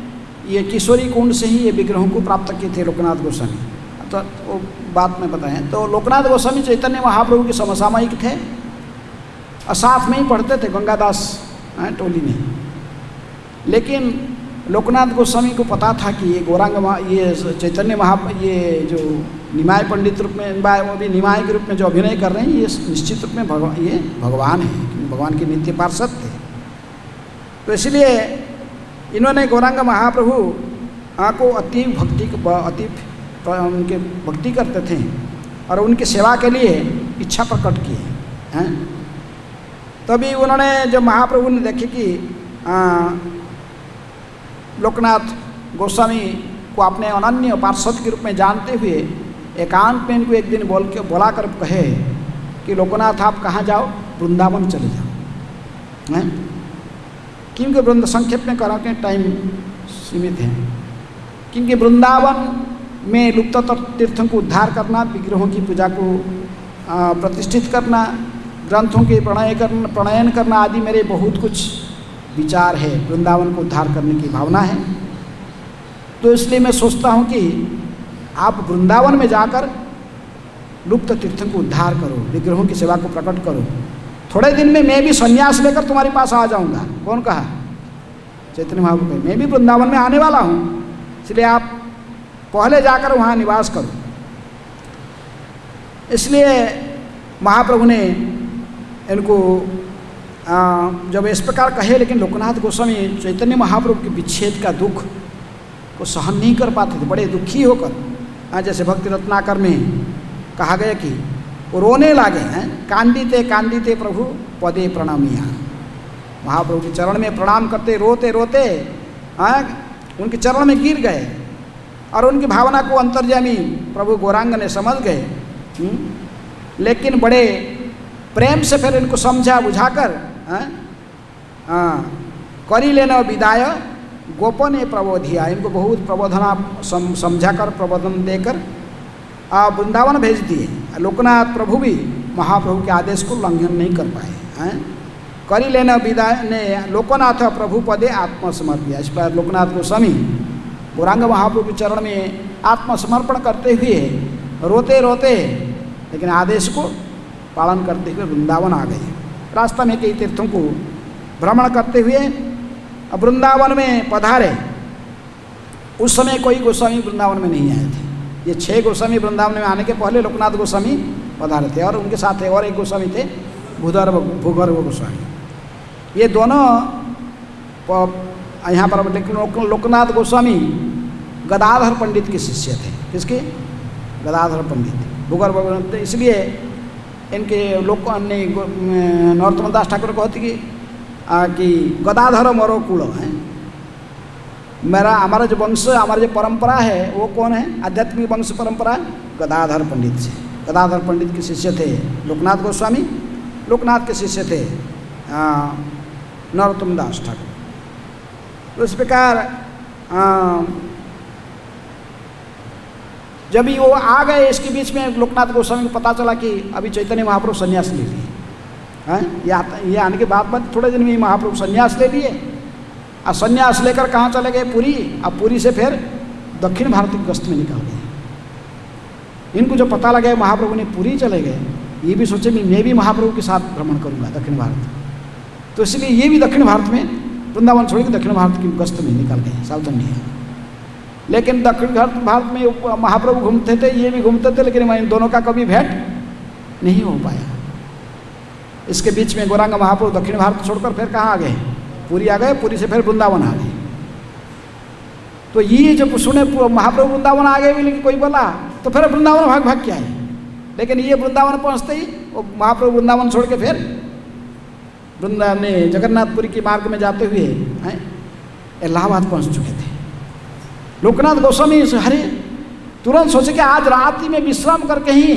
ये किशोरी कुंड से ही ये विग्रहों को प्राप्त किए थे लोकनाथ गोस्वामी। तो वो बात में बताएं तो लोकनाथ गोस्वामी चैतन्य महाप्रभु के समसामयिक थे और साथ में ही पढ़ते थे गंगादास टोली में। लेकिन लोकनाथ गोस्वामी को पता था कि ये गौरांग ये चैतन्य ये जो निमाय पंडित रूप में, वो भी निमाय के रूप में जो अभिनय कर रहे हैं, ये निश्चित रूप में ये भगवान है, भगवान के नित्य पार्षद थे। तो इसलिए इन्होंने गौरांग महाप्रभु को अति उनके भक्ति करते थे और उनकी सेवा के लिए इच्छा प्रकट की हैं। तभी उन्होंने जब महाप्रभु ने देखे कि लोकनाथ गोस्वामी को अपने अनन्य पार्षद के रूप में जानते हुए एकांत में इनको एक दिन बोला कर कहे कि लोकनाथ आप कहाँ जाओ? वृंदावन चले जाओ। हैं? क्योंकि वृंद संक्षेप में करा के टाइम सीमित है। क्योंकि वृंदावन में लुप्त तीर्थों को उद्धार करना, विग्रहों की पूजा को प्रतिष्ठित करना, ग्रंथों के प्रणयन करना आदि मेरे बहुत कुछ विचार है। वृंदावन को उद्धार करने की भावना है। तो इसलिए मैं सोचता हूँ कि आप वृंदावन में जाकर लुप्त तीर्थों को उद्धार करो, विग्रहों की सेवा को प्रकट करो। थोड़े दिन में मैं भी संन्यास लेकर तुम्हारे पास आ जाऊंगा। कौन कहा? चैतन्य महाप्रभु। मैं भी वृंदावन में आने वाला हूँ, इसलिए आप पहले जाकर वहाँ निवास करो। इसलिए महाप्रभु ने इनको जब इस प्रकार कहे, लेकिन लोकनाथ गोस्वामी चैतन्य महाप्रभु के विच्छेद का दुख को सहन नहीं कर पाते थे, बड़े दुखी होकर। जैसे भक्ति रत्नाकर में कहा गया कि वो रोने लगे हैं, कांदिते कांदिते प्रभु पदे प्रणमिया। महाप्रभु के चरण में प्रणाम करते रोते रोते उनके चरण में गिर गए और उनकी भावना को अंतर्यामी प्रभु गौरांग ने समझ गए। लेकिन बड़े प्रेम से फिर इनको समझा बुझाकर करी लेना विदाय गोपने प्रबोधिया। इनको बहुत प्रबोधना समझाकर प्रबोधन देकर वृंदावन भेज दिए। लोकनाथ प्रभु भी महाप्रभु के आदेश को उल्लंघन नहीं कर पाए हैं। करी लेना विदाय ने लोकनाथ प्रभु पदे आत्मसमर्पिया। इस पर लोकनाथ गोस्वामी गौरांग महाप्रभु के चरण में आत्मसमर्पण करते हुए रोते रोते लेकिन आदेश को पालन करते हुए वृंदावन आ गए। रास्ता में कई तीर्थों को भ्रमण करते हुए वृंदावन में पधारे। उस समय कोई गोस्वामी वृंदावन में नहीं आए थे। ये 6 गोस्वामी वृंदावन में आने के पहले लोकनाथ गोस्वामी पधारे थे और उनके साथ और एक गोस्वामी थे भूगर्भ गोस्वामी। ये दोनों यहाँ पर, लेकिन लोकनाथ गोस्वामी गदाधर पंडित के शिष्य थे। किसके? गदाधर पंडित, भूगर्भ पंडित। इसलिए इनके लोक नरोत्तम दास ठाकुर कहते कि गदाधर मोरो कुल है। हमारा जो वंश, हमारा जो परंपरा है वो कौन है? आध्यात्मिक वंश परंपरा गदाधर पंडित से। गदाधर पंडित के शिष्य थे लोकनाथ गोस्वामी, लोकनाथ के शिष्य थे नरोत्तम दास ठाकुर। तो इस प्रकार जब ही वो आ गए, इसके बीच में लोकनाथ गोस्वामी को पता चला कि अभी चैतन्य महाप्रभु संन्यास ले लिए हैं। ये आने के बाद थोड़े दिन में ही महाप्रभु संन्यास ले लिए और संन्यास लेकर कहाँ चले गए? पुरी। अब पुरी से फिर दक्षिण भारत की गश्त में निकल गए। इनको जो पता लगा महाप्रभु ने पुरी चले गए, ये भी सोचे मैं भी महाप्रभु के साथ भ्रमण करूँगा दक्षिण भारत। तो इसलिए ये भी दक्षिण भारत में वृंदावन छोड़ के दक्षिण भारत की गश्त में निकल गए, सावधानी है। लेकिन दक्षिण भारत में महाप्रभु घूमते थे, ये भी घूमते थे, लेकिन इन दोनों का कभी भेंट नहीं हो पाया। इसके बीच में गौरांग महाप्रभु दक्षिण भारत छोड़कर फिर कहाँ आ गए? पुरी आ गए, पुरी से फिर वृंदावन आ गए। तो ये जब सुने महाप्रभु वृंदावन आ गए, लेकिन कोई बोला तो फिर वृंदावन भाग भाग के आए। लेकिन ये वृंदावन पहुँचते ही वो महाप्रभु वृंदावन छोड़ के फिर वृंदावन जगन्नाथपुरी के मार्ग में जाते हुए इलाहाबाद पहुँच चुके थे। लोकनाथ गोस्वामी हरे तुरंत सोचे कि आज रात ही में विश्राम करके ही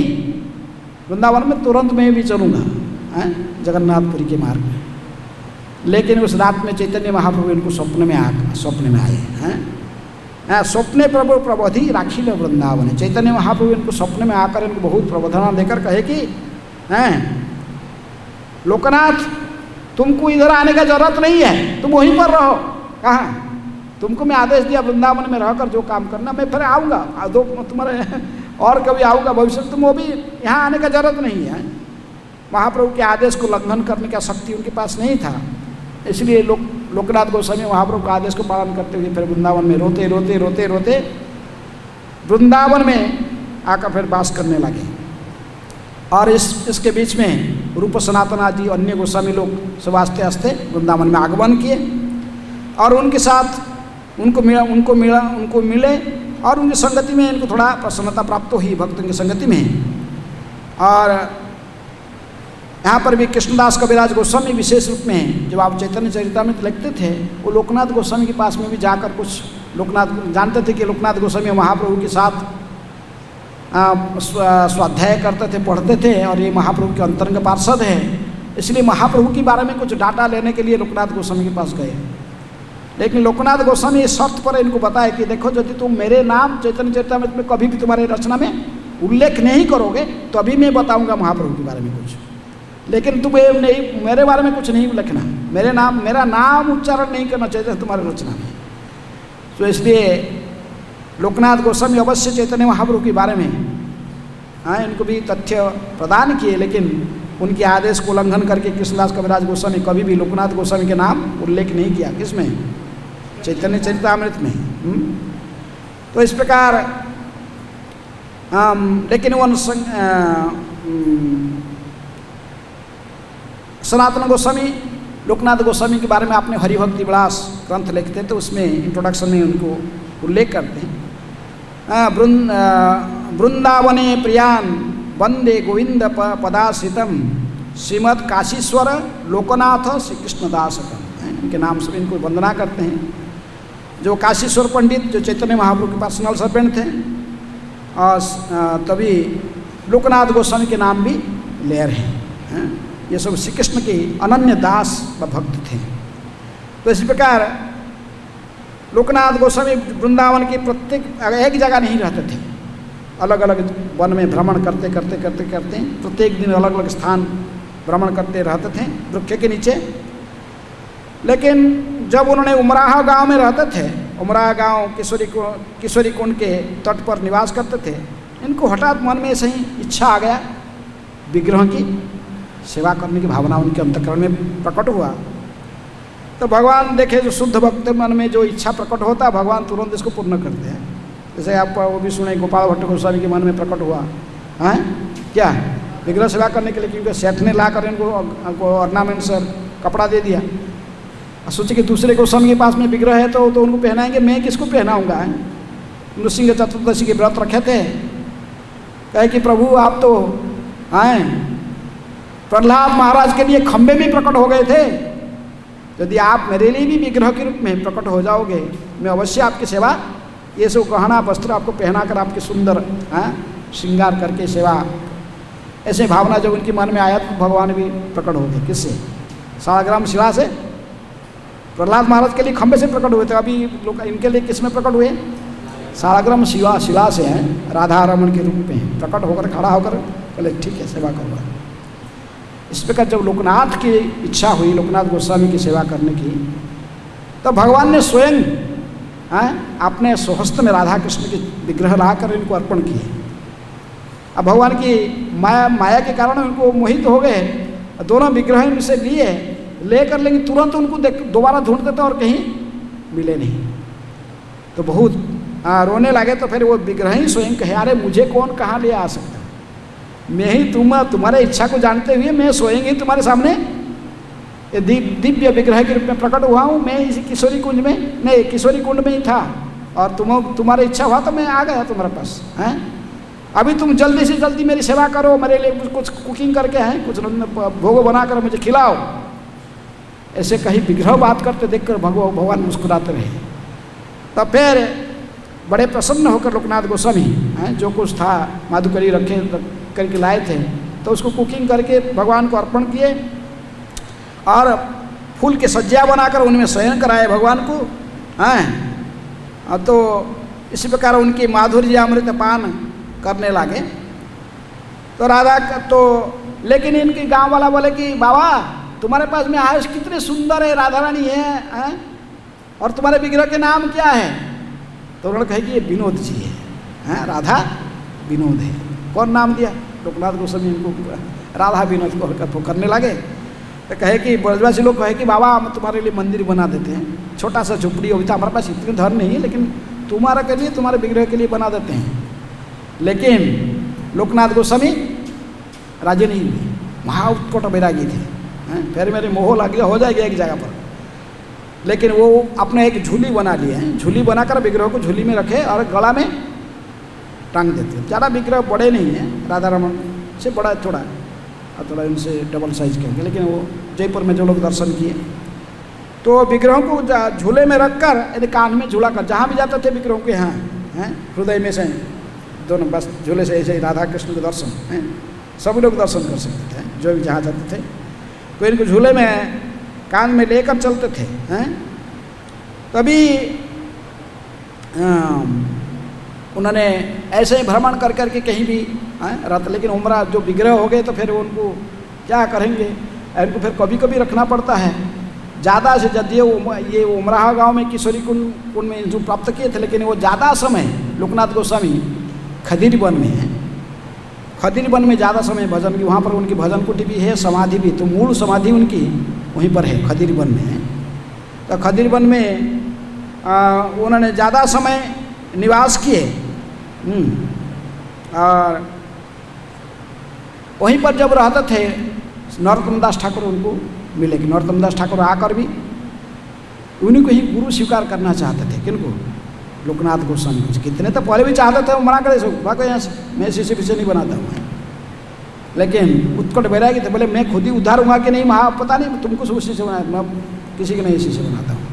वृंदावन में तुरंत मैं भी चलूँगा जगन्नाथपुरी के मार्ग में। लेकिन उस रात में चैतन्य महाप्रभु इनको स्वप्न में आए हैं। स्वप्ने प्रभु प्रबोधि राखिल वृंदावन। चैतन्य महाप्रभु इनको स्वप्न में आकर इनको बहुत प्रबोधना देकर कहे कि लोकनाथ तुमको इधर आने का जरूरत नहीं है, तुम वहीं पर रहो। कहाँ? तुमको मैं आदेश दिया वृंदावन में रहकर जो काम करना, मैं फिर आऊँगा दो तुम्हारे और कभी आऊँगा भविष्य में, तुम वो भी यहाँ आने का जरूरत नहीं है। महाप्रभु के आदेश को उल्लंघन करने का शक्ति उनके पास नहीं था, इसलिए लोकनाथ गोस्वामी महाप्रभु के आदेश को पालन करते हुए फिर वृंदावन में रोते रोते रोते रोते वृंदावन में आकर फिर वास करने लगे। और इसके बीच में रूप सनातन आदि अन्य गोस्वामी लोग सब आस्ते आस्ते वृंदावन में आगमन किए और उनके साथ उनको मिले और उनकी संगति में इनको थोड़ा प्रसन्नता प्राप्त हुई भक्तों की संगति में। और यहाँ पर भी कृष्णदास कविराज गोस्वामी विशेष रूप में जब आप चैतन्य चरितामृत लिखते थे, वो लोकनाथ गोस्वामी के पास में भी जाकर कुछ लोकनाथ जानते थे कि लोकनाथ गोस्वामी महाप्रभु के साथ स्वाध्याय करते थे, पढ़ते थे और ये महाप्रभु के अंतरंग पार्षद है, इसलिए महाप्रभु के बारे में कुछ डाटा लेने के लिए लोकनाथ गोस्वामी के पास गए। लेकिन लोकनाथ गोस्वामी इस शर्त पर इनको बताया कि देखो यदि तुम मेरे नाम चैतन्य चरितामृत में कभी भी तुम्हारे रचना में उल्लेख नहीं करोगे तो अभी मैं बताऊंगा महाप्रभु के बारे में कुछ, लेकिन तुम नहीं मेरे बारे में कुछ नहीं लिखना, मेरा नाम उच्चारण नहीं करना चाहिए तुम्हारे रचना में। तो इसलिए लोकनाथ गोस्वामी अवश्य चैतन्य महाप्रभु के बारे में इनको भी तथ्य प्रदान किए, लेकिन उनके आदेश को उल्लंघन करके कृष्णदास कविराज गोस्वामी कभी भी लोकनाथ गोस्वामी के नाम उल्लेख नहीं किया। किसमें? चैतन्य चरितामृत में। तो इस प्रकार लेकिन वो सनातन गोस्वामी लोकनाथ गोस्वामी के बारे में आपने हरिभक्ति विलास ग्रंथ लिखते तो उसमें इंट्रोडक्शन में उनको उल्लेख करते हैं। वृंदावने प्रियान वंदे गोविंद पदाश्रितम श्रीमद काशीश्वर लोकनाथ श्री कृष्णदासकम। इनके नाम से इनको वंदना करते हैं। जो काशीश्वर पंडित जो चैतन्य महाप्रभु के पर्सनल सर्वेंट थे, और तभी लोकनाथ गोस्वामी के नाम भी ले रहे हैं। ये सब श्री कृष्ण के अनन्य दास व भक्त थे। तो इस प्रकार लोकनाथ गोस्वामी वृंदावन के प्रत्येक एक जगह नहीं रहते थे, अलग अलग वन में भ्रमण करते करते करते करते प्रत्येक दिन अलग अलग स्थान भ्रमण करते रहते थे वृक्ष के नीचे। लेकिन जब उन्होंने उमराह गांव में रहते थे, उमराह गांव किशोरी कुंड के तट पर निवास करते थे, इनको हठात मन में ऐसे ही इच्छा आ गया, विग्रह की सेवा करने की भावना उनके अंतःकरण में प्रकट हुआ। तो भगवान देखे जो शुद्ध भक्त मन में जो इच्छा प्रकट होता है भगवान तुरंत इसको पूर्ण करते हैं। जैसे आप वो भी सुने गोपाल भट्ट गोस्वामी के मन में प्रकट हुआ है क्या विग्रह सेवा करने के लिए, क्योंकि सेठ ने ला कर इनको ऑर्नामेंट सर कपड़ा दे दिया। सोचे कि दूसरे गोस्वामी के पास में विग्रह है तो उनको पहनाएंगे, मैं किसको पहनाऊंगा। नृसिंह चतुर्दशी के व्रत रखे थे, कहे कि प्रभु आप तो आए प्रहलाद महाराज के लिए खंबे में प्रकट हो गए थे, यदि आप मेरे लिए भी विग्रह के रूप में प्रकट हो जाओगे मैं अवश्य आपकी सेवा, ये सब गहना वस्त्र आपको पहनाकर आपके सुंदर श्रृंगार करके सेवा, ऐसे भावना जब उनके मन में आया तो भगवान भी प्रकट हो गए। किससे? सालग्राम शिला से। प्रहलाद महाराज के लिए खंबे से प्रकट हुए थे, अभी लोग इनके लिए किस में प्रकट हुए? सालग्राम शिला से हैं, राधा रमन के रूप में प्रकट होकर खड़ा होकर बोले ठीक है सेवा करूँगा। इस प्रकार जब लोकनाथ की इच्छा हुई लोकनाथ गोस्वामी की सेवा करने की, तो भगवान ने स्वयं अपने स्वहस्त में राधा कृष्ण के विग्रह लाकर इनको अर्पण किए। अब भगवान की माया के कारण उनको मोहित हो गए, दोनों विग्रह इनसे लिए लेकर, लेकिन तुरंत उनको दोबारा ढूंढते थे और कहीं मिले नहीं। तो बहुत रोने लगे तो फिर वो विग्रह ही स्वयं कहे, अरे मुझे कौन कहाँ ले आ सकता है, मैं ही तुम्हारे इच्छा को जानते हुए मैं स्वयं ही तुम्हारे सामने ये दिव्य विग्रह के रूप में प्रकट हुआ हूँ। मैं इसी किशोरी कुंज में, नहीं किशोरी कुंड में ही था और तुम्हारी इच्छा हुआ तो मैं आ गया तुम्हारे पास हैं। अभी तुम जल्दी से जल्दी मेरी सेवा करो, मेरे लिए कुछ कुकिंग करके हैं, कुछ भोग बनाकर मुझे खिलाओ। ऐसे कहीं विग्रह बात करते देखकर भगवान मुस्कुराते रहे। तब फिर बड़े प्रसन्न होकर लोकनाथ गोस्वामी हैं जो कुछ था माधुकरी रखे करके लाए थे, तो उसको कुकिंग करके भगवान को अर्पण किए और फूल के सज्जा बनाकर उनमें शयन कराए भगवान को हैं। तो इसी प्रकार उनकी माधुर्य अमृत पान करने लगे। तो राधा तो लेकिन इनके गांव वाला बोले कि बाबा तुम्हारे पास में आयुष कितने सुंदर है, राधा रानी है और तुम्हारे विग्रह के नाम क्या है? तो उन्होंने कहा कि ये विनोद जी है, राधा विनोद है। कौन नाम दिया? लोकनाथ गोस्वामी इनको राधा विनोद को करने लगे। तो कहे कि ब्रजवासी लोग कहे कि बाबा हम तुम्हारे लिए मंदिर बना देते हैं, छोटा सा झुपड़ी होगी, तो हमारे पास इतनी धन नहीं है, लेकिन तुम्हारा के लिए तुम्हारे विग्रह के लिए बना देते हैं। लेकिन लोकनाथ गोस्वामी राजी नहीं हुए, महाउत्कट बैरागी थे, फिर मेरे मोह लग गया हो जाएगी एक जगह पर। लेकिन वो अपने एक झूली बना लिए हैं, झूली बनाकर विग्रह को झूली में रखे और गला में टांग देते हैं। ज़्यादा विग्रह बड़े नहीं हैं, राधा रमन से बड़ा थोड़ा और थोड़ा इनसे डबल साइज के होंगे, लेकिन वो जयपुर में जो लोग दर्शन किए तो विग्रहों को झूले में रखकर यदि कान में झूला कर जहाँ भी जाते थे विग्रहों के यहाँ हैं, हृदय में से दोनों बस झूले से ऐसे ही राधा कृष्ण के दर्शन हैं, सभी लोग दर्शन कर सकते थे जो भी जहाँ जाते थे। तो इनको झूले में कान में लेकर चलते थे हैं। तभी उन्होंने ऐसे ही भ्रमण कर करके कहीं भी रहते, लेकिन उम्र जो विग्रह हो गए तो फिर उनको क्या करेंगे, इनको फिर कभी कभी रखना पड़ता है। ज़्यादा से ज़्यादा ये उमराहा गांव में किशोरी कुंड में जो प्राप्त किए थे, लेकिन वो ज़्यादा समय लोकनाथ गोस्वामी खदीर वन में है। खदीर वन में ज़्यादा समय भजन की, वहाँ पर उनकी भजन कुटी भी है, समाधि भी, तो मूल समाधि उनकी वहीं पर है, खदीर वन में है। तो खदीर वन में उन्होंने ज़्यादा समय निवास किए और वहीं पर जब रहते थे नरोत्तम दास ठाकुर उनको मिले कि नरोत्तम दास ठाकुर आकर भी उन्हीं को ही गुरु स्वीकार करना चाहते थे। किनको? लोकनाथ गोस्वामी को। कितने तो पहले भी चाहते थे, वो मना करे सो भागो यहाँ से, मैं शिष्य विषय नहीं बनाता हूँ। लेकिन उत्कट बैरागी थे, बोले मैं खुद ही उद्धार हुआ कि नहीं, पता नहीं तुमको शिष्य बनाया, मैं किसी को नहीं शिष्य बनाता हूँ।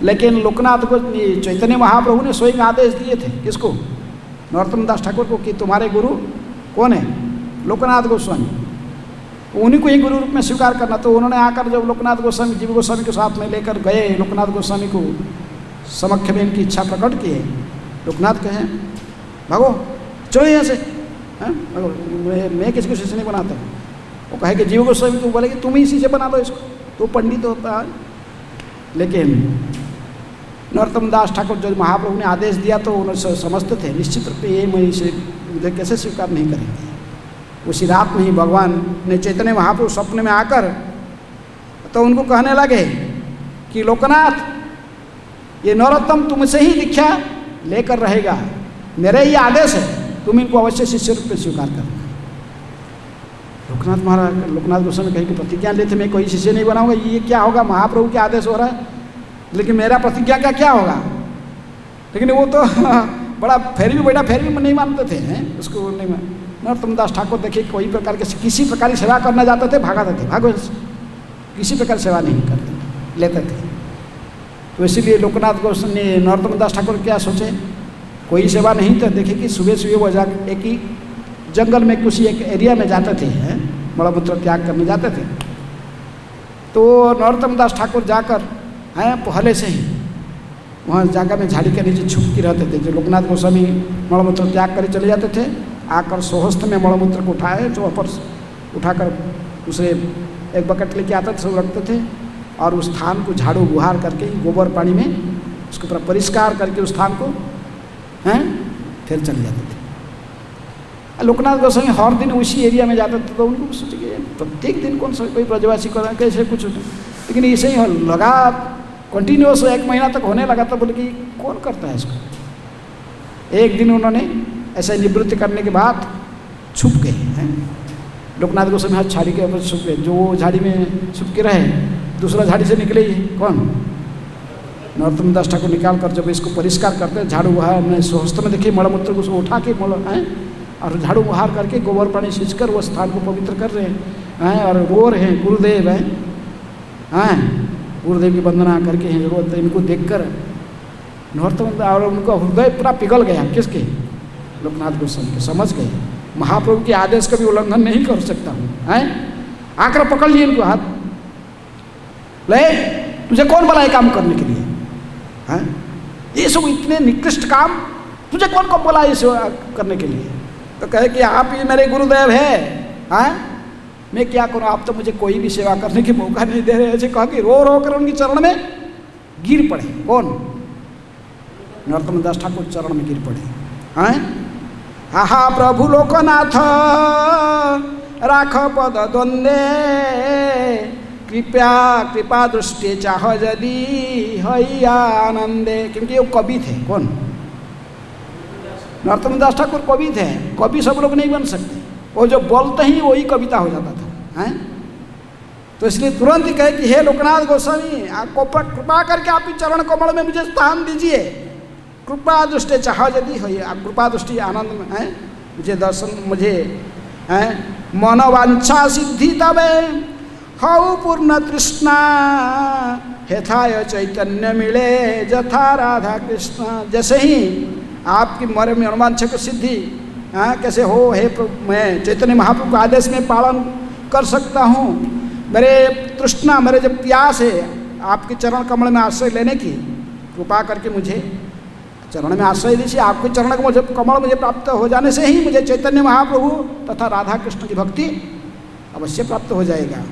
लेकिन लोकनाथ को चैतन्य महाप्रभु ने स्वयं आदेश दिए थे, किसको? नरोत्तम दास ठाकुर को, कि तुम्हारे गुरु कौन है? लोकनाथ गोस्वामी, उन्हीं को ही गुरु रूप में स्वीकार करना। तो उन्होंने आकर जब लोकनाथ गोस्वामी जीव गोस्वामी के साथ में लेकर गए, लोकनाथ गोस्वामी को समक्ष में इनकी इच्छा प्रकट किए। लोकनाथ कहे भागो चलो यहाँ से, मैं किसी को शिष्य नहीं बनाता। वो कहे कि जीव गोस्वामी को बोले कि तुम ही शिष्य बना लो इसको, तो पंडित होता है। लेकिन नरोत्तम दास ठाकुर जो महाप्रभु ने आदेश दिया तो उन्होंने समझते थे निश्चित रूप से ये मैं इसे मुझे कैसे स्वीकार नहीं करेंगे। उसी रात में ही भगवान ने चैतन्य महाप्रभु सपने में आकर तो उनको कहने लगे कि लोकनाथ ये नरोत्तम तुमसे ही दीक्षा लेकर रहेगा, मेरे ही आदेश है, तुम इनको अवश्य शिष्य रूप में स्वीकार करना। लोकनाथ महाराज लोकनाथ गोस्वामी कहीं की प्रतिज्ञा लेते, मैं कोई शिष्य नहीं बनाऊंगा, ये क्या होगा, महाप्रभु के आदेश हो रहा है, लेकिन मेरा प्रतिज्ञा का क्या होगा। लेकिन वो तो बड़ा फिर भी नहीं मानते थे हैं उसको। नहीं नरोत्तम दास ठाकुर देखिए कोई प्रकार के किसी प्रकार की सेवा करना जाते थे, भागा देते, भागो, किसी प्रकार सेवा नहीं करते लेते थे। तो इसीलिए लोकनाथ गोस्वामी नरोत्तम दास ठाकुर क्या सोचे, कोई सेवा नहीं, तो देखे कि सुबह सुबह वो जा एक ही जंगल में किसी एक एरिया में जाते थे, मलमूत्र त्याग करने जाते थे। तो नरोत्तम दास ठाकुर जाकर पहले से ही वहाँ जगह में झाड़ी के नीचे छुप के रहते थे। जो लोकनाथ गोस्वामी मलमूत्र त्याग कर चले जाते थे, आकर सोहस्त में मलमूत्र को उठाए जो पर उठाकर दूसरे एक बकेट लेके आते थे, सब रखते थे और उस स्थान को झाड़ू बुहार करके गोबर पानी में उसके ऊपर परिष्कार करके उस स्थान को फिर चले जाते थे। लोकनाथ गोस्वामी हर दिन उसी एरिया में जाते थे। तो उनको सोचे कि प्रत्येक दिन कौन सा कोई ब्रजवासी कर कैसे कुछ, लेकिन ऐसे ही लगा कंटिन्यूस 1 महीना तक होने लगा। तो बोले कि कौन करता है इसको, एक दिन उन्होंने ऐसे निवृत्ति करने के बाद छुप गए हैं। लोकनाथ गोस्वामी हाथ झाड़ी के ऊपर छुप गए। जो वो झाड़ी में छुप के रहे, दूसरा झाड़ी से निकले ही कौन? नरोत्तम दास ठाकुर निकाल कर जब इसको परिष्कार करते, झाड़ू बहार में स्वहस्त में देखिए मलमूत्र को उठा के हैं और झाड़ू बहार करके गोबर पानी सींच कर वो स्थान को पवित्र कर रहे हैं और रो रहे हैं। गुरुदेव हैं, गुरुदेव की वंदना करके हैं रो। इनको देखकर नरोत्तम और उनका हृदय पूरा पिघल गया। किसके? लोकनाथ गोस्वामी के। समझ गए महाप्रभु के आदेश का भी उल्लंघन नहीं कर सकता हूँ, हैं? आकर पकड़ लिए इनको हाथ, ले तुझे कौन बुलाए काम करने के लिए? हैं? ये सब इतने निकृष्ट काम तुझे कौन को बोला ये सेवा करने के लिए? तो कहे कि आप ही मेरे गुरुदेव हैं, मैं क्या करूँ, आप तो मुझे कोई भी सेवा करने की मौका नहीं दे रहे। ऐसे कहा कि रो रो कर उनके चरण में गिर पड़े। कौन? नरोत्तम दास ठाकुर चरण में गिर पड़े। हैं? आहा प्रभु लोकनाथ राख पद द्वंदे कृपा दृष्टि चाह यदि हैया आनंदे। क्योंकि वो कवि थे। कौन? नरोत्तम दास ठाकुर कवि थे। कवि सब लोग नहीं बन सकते, वो जो बोलते ही वही कविता हो जाता था, हैं? तो इसलिए तुरंत ही कहे कि हे लोकनाथ गोस्वामी, आपको कृपा करके आप ही चरण कमल में मुझे स्थान दीजिए। कृपा दृष्टि चाह यदि हो, आप कृपा दृष्टि आनंद में हैं, मुझे दर्शन, मुझे हैं मनोवांछा सिद्धि तबे हऊ पूर्ण तृष्णा हेथाय चैतन्य मिले जथा राधा कृष्ण। जैसे ही आपकी मरे में अनुवांछा की सिद्धि कैसे हो, हे प्रभु, मैं चैतन्य महाप्रभु के आदेश में पालन कर सकता हूँ। मेरे तृष्णा, मेरे जब प्यास है आपके चरण कमल में आश्रय लेने की, कृपा करके मुझे चरण में आश्रय दीजिए। आपके चरण को जब कमल मुझे प्राप्त हो जाने से ही मुझे चैतन्य महाप्रभु तथा राधा कृष्ण की भक्ति अवश्य प्राप्त हो जाएगा।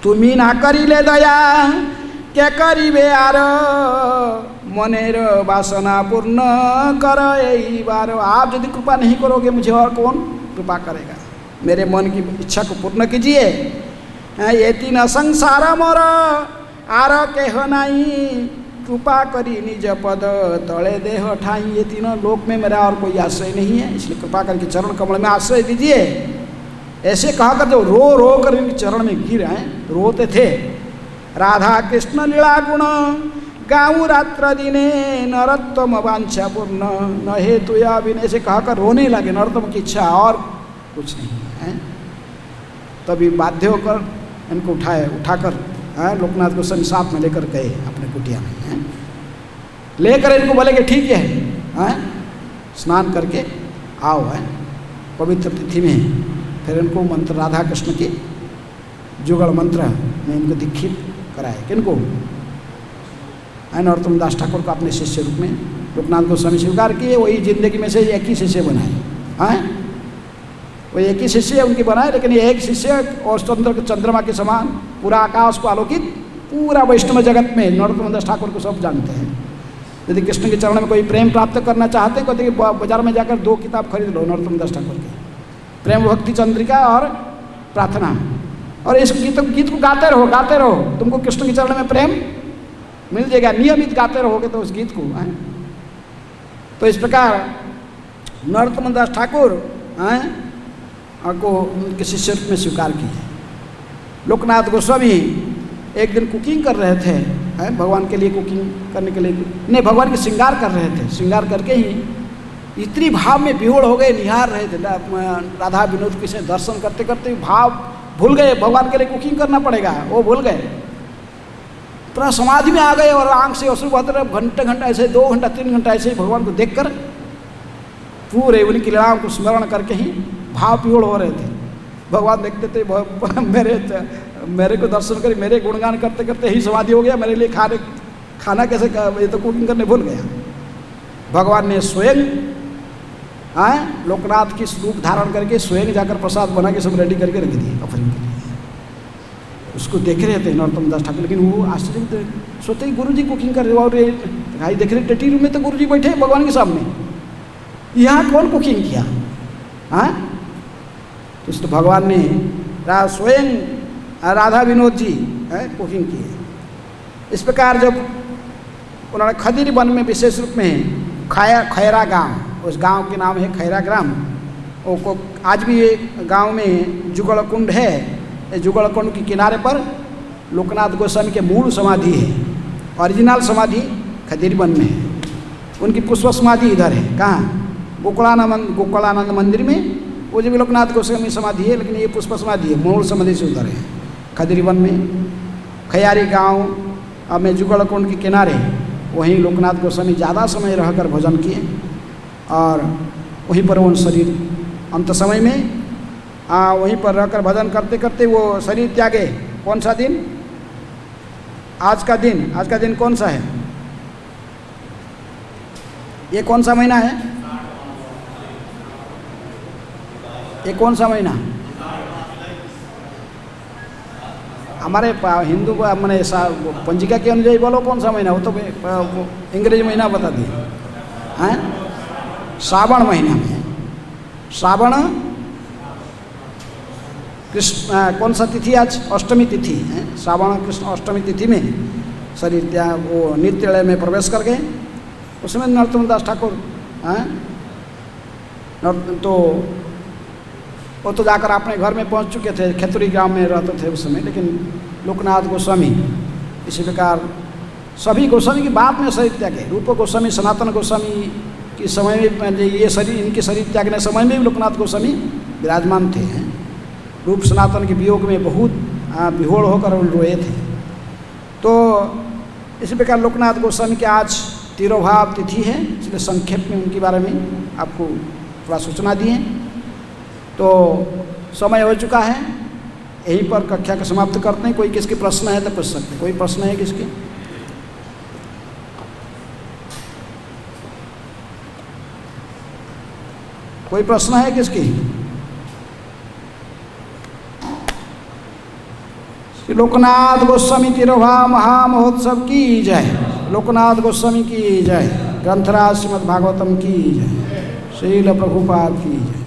तुम्ही ना करिले दया क्या करिबे आर मनेर वासना पूर्ण कर यही बार। आप यदि कृपा नहीं करोगे मुझे और कौन कृपा करेगा? मेरे मन की इच्छा को पूर्ण कीजिए। ये तीन संसार मोर आर केह नहीं कृपा करी निज पद तले देह ठाई। ये तीनों लोक में मेरा और कोई आश्रय नहीं है, इसलिए कृपा करके चरण कमल में आश्रय दीजिए। ऐसे कहा कर जो रो रो कर इनके चरण में गिर आए, रोते थे। राधा कृष्ण लीला गुण गाऊँ रात्र दिने नरोत्तम वांछा पूर्ण न हेतु या बिन। ऐसे कहा कर रोने लगे। नरोत्तम की इच्छा और कुछ नहीं है। तभी बाध्य होकर इनको उठाकर लोकनाथ गोस्वामी साथ में लेकर गए अपने कुटिया में। लेकर इनको बोले कि ठीक है, स्नान करके आओ है पवित्र तिथि में। फिर इनको मंत्र राधा कृष्ण के जुगल मंत्र में इनको दीक्षित कराए। किनको? नरोत्तम दास ठाकुर को अपने शिष्य रूप में लोकनाथ गोस्वामी स्वीकार किए। वही जिंदगी में से एक ही शिष्य बनाए। वो एक ही शिष्य उनकी बनाए, लेकिन ये एक शिष्य और चंद्रमा के समान पूरा आकाश को आलोकित, पूरा वैष्णव जगत में नरोत्तम दास ठाकुर को सब जानते हैं। यदि कृष्ण के चरण में कोई प्रेम प्राप्त करना चाहते हैं, कहते कि बाजार में जाकर 2 किताब खरीद लो नरोत्तम दास ठाकुर की, प्रेम भक्ति चंद्रिका और प्रार्थना। और इस गीत को गाते रहो, तुमको कृष्ण के चरण में प्रेम मिल जाएगा। नियमित गाते रहोगे तो उस गीत को। तो इस प्रकार नरोत्तम दास ठाकुर को उनके शिष्य रूप में स्वीकार किए। लोकनाथ गोस्वामी एक दिन कुकिंग कर रहे थे, भगवान के लिए कुकिंग करने के लिए नहीं, भगवान के श्रृंगार कर रहे थे। श्रृंगार करके ही इतनी भाव में विहोड़ हो गए, निहार रहे थे राधा विनोद के से दर्शन करते करते भाव भूल गए। भगवान के लिए कुकिंग करना पड़ेगा, वो भूल गए। पूरा समाधि में आ गए और आंख से अश्रु बहते रहे। घंटे ऐसे 2 घंटा 3 घंटा ऐसे ही भगवान को देखकर पूरे उनकी लीलाओं को स्मरण करके ही भाव विहोड़ हो रहे थे। भगवान देखते थे मेरे को दर्शन कर, मेरे गुणगान करते करते ही समाधि हो गया। मेरे लिए खाना कैसे, ये तो कुकिंग करने भूल गया। भगवान ने स्वयं लोकनाथ की रूप धारण करके स्वयं जाकर प्रसाद बना के सब रेडी करके रख दिए ऑफरिंग के लिए। उसको देख रहे थे नरोत्तम दास ठाकुर, लेकिन वो आश्चर्य सोचते ही गुरु जी कुकिंग कर रहे। और भाई देख रहे टेटी रूम में तो गुरु जी बैठे भगवान के सामने, यहाँ कौन कुकिंग किया? तो भगवान ने स्वयं राधा विनोद जी कुकिंग किए। इस प्रकार जब उन्होंने खदीर वन में विशेष रूप में खैरा गांव, उस गांव के नाम है खैरा ग्राम। वो को आज भी ये गांव में जुगड़ कुंड है। जुगड़ कुंड के किनारे पर लोकनाथ गोस्वामी के मूल समाधि है। ओरिजिनल समाधि खदीरवन में है। उनकी पुष्प समाधि इधर है। कहाँ? गोकुलानंद मंदिर में वो जो लोकनाथ गोस्वामी समाधि है, लेकिन ये पुष्प समाधि है, मूल समाधि से उधर है खदीरवन में। खयारी गांव में जुगड़ कुंड के किनारे वहीं लोकनाथ गोस्वामी ज़्यादा समय रहकर भोजन किए और वहीं पर वो शरीर अंत समय में वहीं पर रहकर भजन करते करते वो शरीर त्यागे। कौन सा दिन? आज का दिन कौन सा है? ये कौन सा महीना है? ये कौन सा महीना? हमारे हिंदू मैंने पंजिका के अनुसार बोलो कौन सा महीना? वो तो अंग्रेजी महीना बता दिए हैं। श्रावण महीना में, श्रावण कृष्ण कौन सा तिथि? आज अष्टमी तिथि है। श्रावण कृष्ण अष्टमी तिथि में शरीर त्याग वो नित्यालय में प्रवेश कर गए। उसमें नरोत्तम दास ठाकुर हैं तो वो तो जाकर अपने घर में पहुंच चुके थे। खेतुरी गांव में रहते थे उस समय। लेकिन लोकनाथ गोस्वामी इसी प्रकार सभी गोस्वामी की बात में शरीर त्यागे। रूप गोस्वामी, सनातन गोस्वामी के समय में ये शरीर, इनके शरीर त्यागने समय में भी लोकनाथ गोस्वामी विराजमान थे। रूप सनातन के वियोग में बहुत विहोड़ होकर रोए थे। तो इसी प्रकार लोकनाथ गोस्वामी के आज तिरोभाव तिथि है, इसलिए संक्षेप में उनके बारे में आपको थोड़ा सूचना दिए। तो समय हो चुका है, यहीं पर कक्षा को समाप्त करते हैं। कोई किसके प्रश्न है तो पूछ सकते हैं। कोई प्रश्न है किसके? कोई प्रश्न है किसकी? लोकनाथ गोस्वामी तिरोभाव महामहोत्सव की जय। लोकनाथ गोस्वामी की जय। ग्रंथराज श्रीमद् भागवतम की जय। श्रील प्रभुपाद की जय।